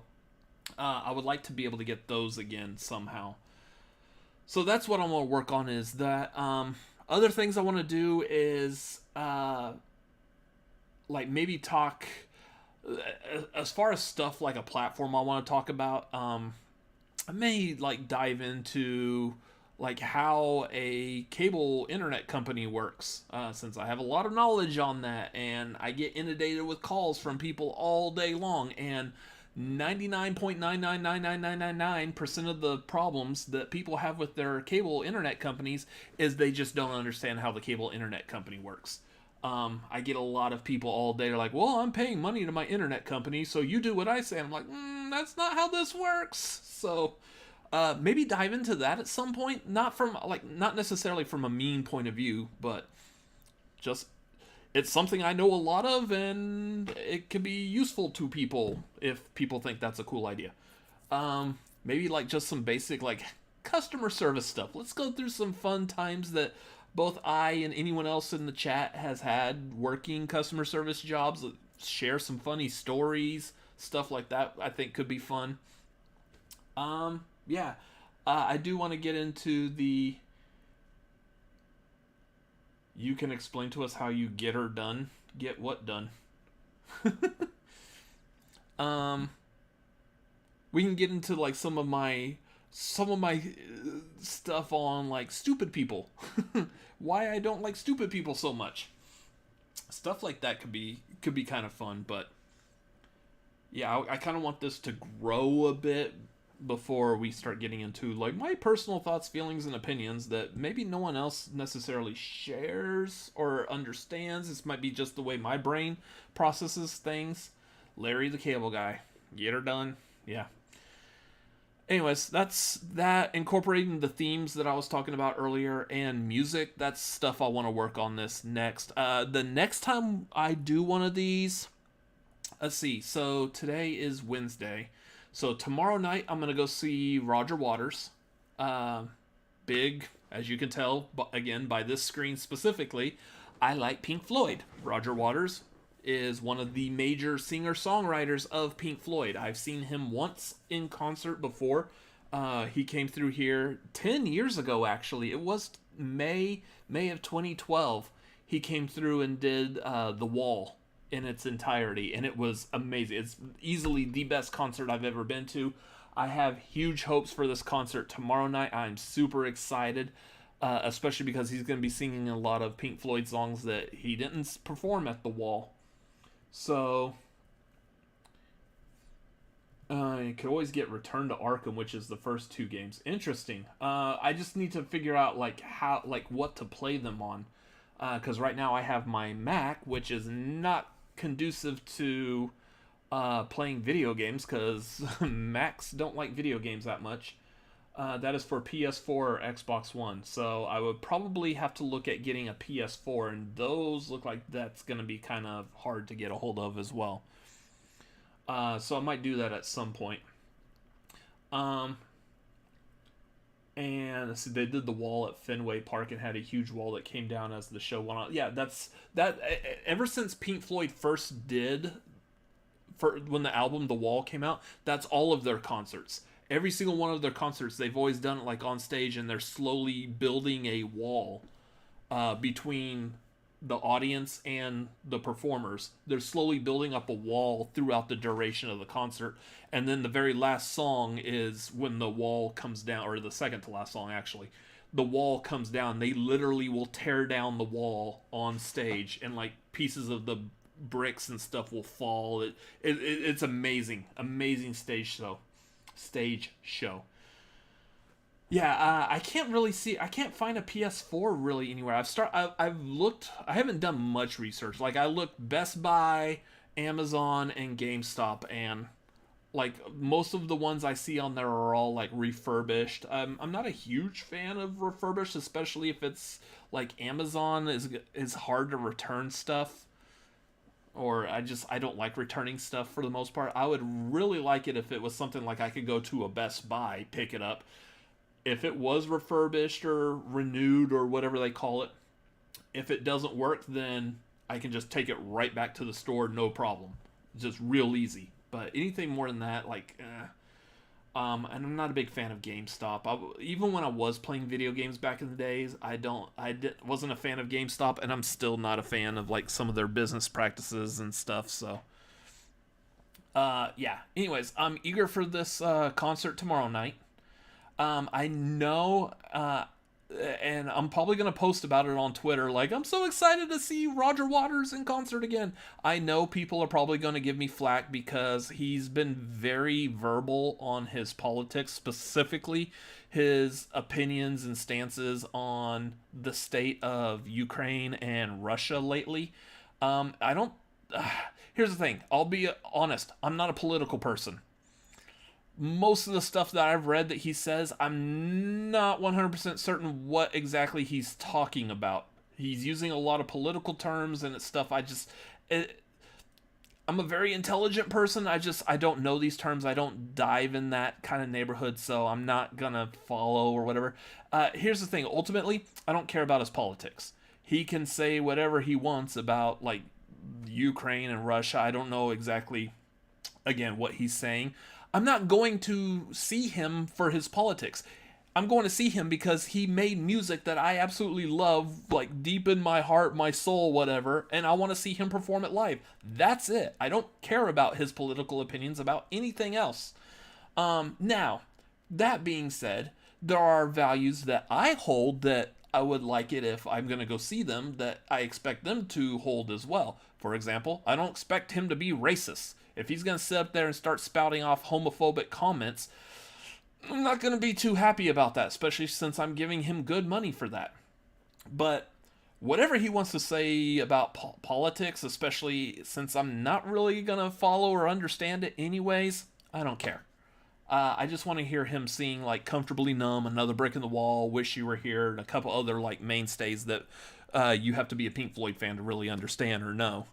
I would like to be able to get those again somehow. So that's what I want to work on is that. Other things I want to do is like maybe talk as far as stuff like a platform I want to talk about. I may like dive into like how a cable internet company works, since I have a lot of knowledge on that, and I get inundated with calls from people all day long, and 99.9999999% of the problems that people have with their cable internet companies is they just don't understand how the cable internet company works. I get a lot of people all day are like, well, I'm paying money to my internet company, so you do what I say. I'm like, that's not how this works. So maybe dive into that at some point. Not necessarily from a mean point of view, but just it's something I know a lot of, and it can be useful to people if people think that's a cool idea. Maybe like just some basic like customer service stuff. Let's go through some fun times that both I and anyone else in the chat has had working customer service jobs. Share some funny stories, stuff like that. I think could be fun. Yeah, I do want to get into the. You can explain to us how you get her done. Get what done? um, we can get into like some of my stuff on like stupid people. Why I don't like stupid people so much. Stuff like that could be kind of fun, but yeah, I kind of want this to grow a bit before we start getting into like my personal thoughts, feelings, and opinions that maybe no one else necessarily shares or understands. This might be just the way my brain processes things. Larry the Cable Guy. Get her done. Yeah. Anyways, that's that. Incorporating the themes that I was talking about earlier and music. That's stuff I want to work on this next. The next time I do one of these, let's see. So today is Wednesday. So tomorrow night I'm gonna go see Roger Waters. Big, as you can tell, again by this screen specifically, I like Pink Floyd. Roger Waters is one of the major singer-songwriters of Pink Floyd. I've seen him once in concert before. He came through here 10 years ago, actually. It was May of 2012. He came through and did The Wall in its entirety, and it was amazing. It's easily the best concert I've ever been to. I have huge hopes for this concert tomorrow night. I'm super excited, especially because he's going to be singing a lot of Pink Floyd songs that he didn't perform at The Wall. So, you could always get Return to Arkham, which is the first two games. Interesting. I just need to figure out what to play them on, because right now I have my Mac, which is not conducive to playing video games, because Macs don't like video games that much. That is for PS4 or Xbox One. So I would probably have to look at getting a PS4, and those look like that's going to be kind of hard to get a hold of as well. So I might do that at some point. And so they did The Wall at Fenway Park and had a huge wall that came down as the show went on. Yeah, that. Ever since Pink Floyd first did, when the album The Wall came out, that's all of their concerts. Every single one of their concerts, they've always done it like on stage, and they're slowly building a wall between the audience and the performers. They're slowly building up a wall throughout the duration of the concert, and then the very last song is when the wall comes down, or the second to last song actually. The wall comes down. They literally will tear down the wall on stage, and like pieces of the bricks and stuff will fall. It's amazing stage show. Yeah, I can't find a PS4 really anywhere. I've looked. I haven't done much research. Like I looked Best Buy, Amazon, and GameStop, and like most of the ones I see on there are all like refurbished. I'm not a huge fan of refurbished, especially if it's like Amazon is hard to return stuff. Or I don't like returning stuff for the most part. I would really like it if it was something like I could go to a Best Buy, pick it up, if it was refurbished or renewed or whatever they call it, if it doesn't work, then I can just take it right back to the store, no problem. It's just real easy. But anything more than that, like, and I'm not a big fan of GameStop. Even when I was playing video games back in the days, wasn't a fan of GameStop, and I'm still not a fan of like some of their business practices and stuff. So, yeah. Anyways, I'm eager for this concert tomorrow night. I know, and I'm probably going to post about it on Twitter. Like, I'm so excited to see Roger Waters in concert again. I know people are probably going to give me flack because he's been very verbal on his politics, specifically his opinions and stances on the state of Ukraine and Russia lately. I don't. Here's the thing. I'll be honest. I'm not a political person. Most of the stuff that I've read that he says, I'm not 100% certain what exactly he's talking about. He's using a lot of political terms and it's stuff I'm a very intelligent person. I don't know these terms. I don't dive in that kind of neighborhood, so I'm not gonna follow or whatever. Here's the thing. Ultimately, I don't care about his politics. He can say whatever he wants about, like, Ukraine and Russia. I don't know exactly, again, what he's saying. I'm not going to see him for his politics. I'm going to see him because he made music that I absolutely love, like deep in my heart, my soul, whatever, and I want to see him perform it live. That's it. I don't care about his political opinions about anything else. Now, that being said, there are values that I hold that I would like it if I'm going to go see them that I expect them to hold as well. For example, I don't expect him to be racist. If he's going to sit up there and start spouting off homophobic comments, I'm not going to be too happy about that, especially since I'm giving him good money for that. But whatever he wants to say about politics, especially since I'm not really going to follow or understand it anyways, I don't care. I just want to hear him sing like Comfortably Numb, Another Brick in the Wall, Wish You Were Here, and a couple other like mainstays that you have to be a Pink Floyd fan to really understand or know.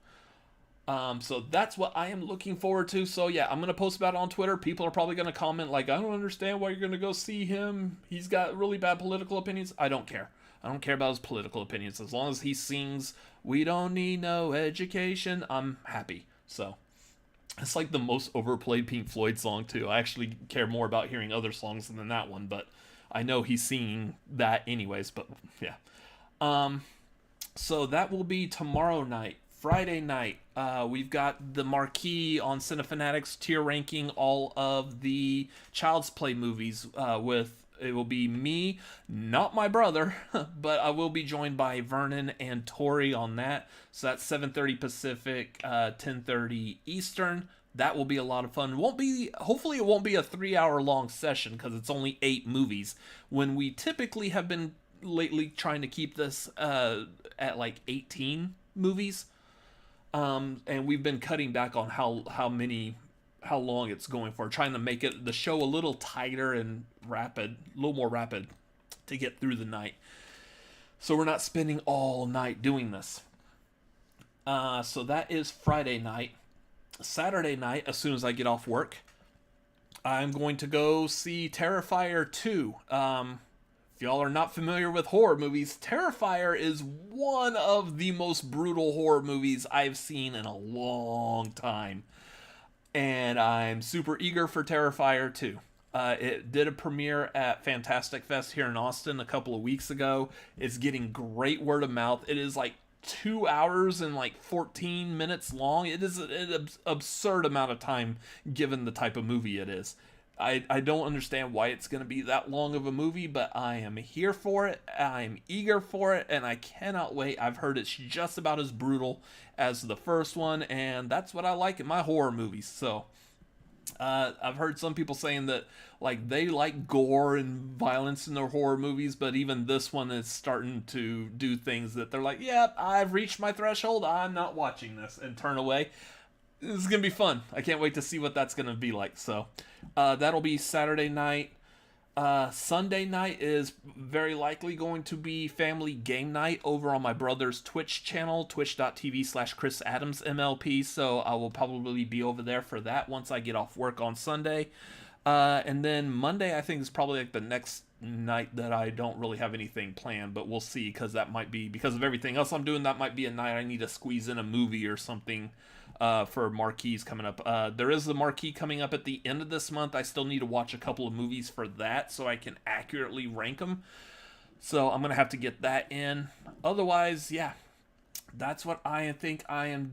So that's what I am looking forward to. So yeah, I'm going to post about it on Twitter. People are probably going to comment like, I don't understand why you're going to go see him. He's got really bad political opinions. I don't care. I don't care about his political opinions. As long as he sings, "We don't need no education," I'm happy. So it's like the most overplayed Pink Floyd song too. I actually care more about hearing other songs than that one, but I know he's singing that anyways, but yeah. So that will be tomorrow night. Friday night, we've got the marquee on Cinefanatics tier ranking all of the Child's Play movies. It will be me, not my brother, but I will be joined by Vernon and Tori on that. So that's 7:30 Pacific, 10:30 Eastern. That will be a lot of fun. Hopefully it won't be a 3-hour long session because it's only 8 movies. When we typically have been lately trying to keep this at like 18 movies. And we've been cutting back on how long it's going for, trying to make the show a little tighter and rapid, a little more rapid to get through the night. So we're not spending all night doing this. So that is Friday night. Saturday night, as soon as I get off work, I'm going to go see Terrifier 2. If y'all are not familiar with horror movies, Terrifier is one of the most brutal horror movies I've seen in a long time. And I'm super eager for Terrifier 2. It did a premiere at Fantastic Fest here in Austin a couple of weeks ago. It's getting great word of mouth. It is like 2 hours and like 14 minutes long. It is an absurd amount of time given the type of movie it is. I don't understand why it's going to be that long of a movie, but I am here for it. I'm eager for it, and I cannot wait. I've heard it's just about as brutal as the first one, and that's what I like in my horror movies. So I've heard some people saying that like they like gore and violence in their horror movies, but even this one is starting to do things that they're like, yep, I've reached my threshold. I'm not watching this, and turn away. This is going to be fun. I can't wait to see what that's going to be like. So that'll be Saturday night. Sunday night is very likely going to be family game night over on my brother's Twitch channel, twitch.tv/ChrisAdamsMLP. So I will probably be over there for that once I get off work on Sunday. And then Monday, I think, is probably like the next night that I don't really have anything planned, but we'll see, because that might be, because of everything else I'm doing, that might be a night I need to squeeze in a movie or something for marquees coming up. There is the marquee coming up at the end of this month. I still need to watch a couple of movies for that so I can accurately rank them. So I'm going to have to get that in. Otherwise, yeah, that's what I think I am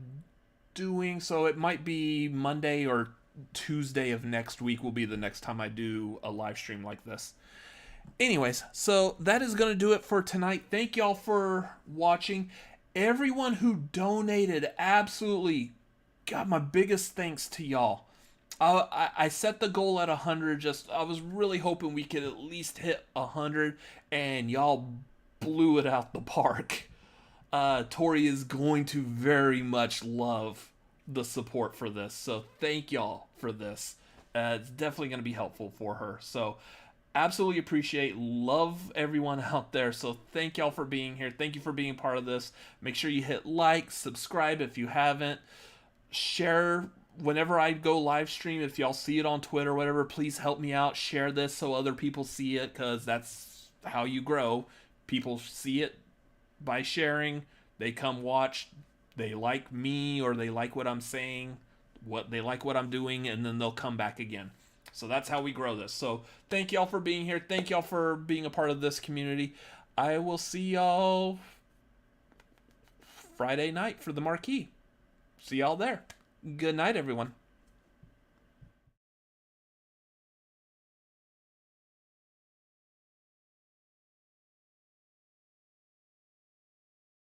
doing. So it might be Monday or Tuesday of next week will be the next time I do a live stream like this. Anyways, so that is going to do it for tonight. Thank y'all for watching. Everyone who donated, absolutely, got my biggest thanks to y'all. I set the goal at 100. I was really hoping we could at least hit 100, and y'all blew it out the park. Tori is going to very much love the support for this, so thank y'all for this. It's definitely going to be helpful for her. So absolutely appreciate, love everyone out there. So thank y'all for being here. Thank you for being part of this. Make sure you hit like, subscribe if you haven't, share whenever I go live stream. If y'all see it on Twitter or whatever, please help me out. Share this so other people see it, because that's how you grow. People see it by sharing. They come watch. They like me, or they like what I'm saying, they like what I'm doing, and then they'll come back again. So that's how we grow this. So thank y'all for being here. Thank y'all for being a part of this community. I will see y'all Friday night for the marquee. See y'all there. Good night, everyone.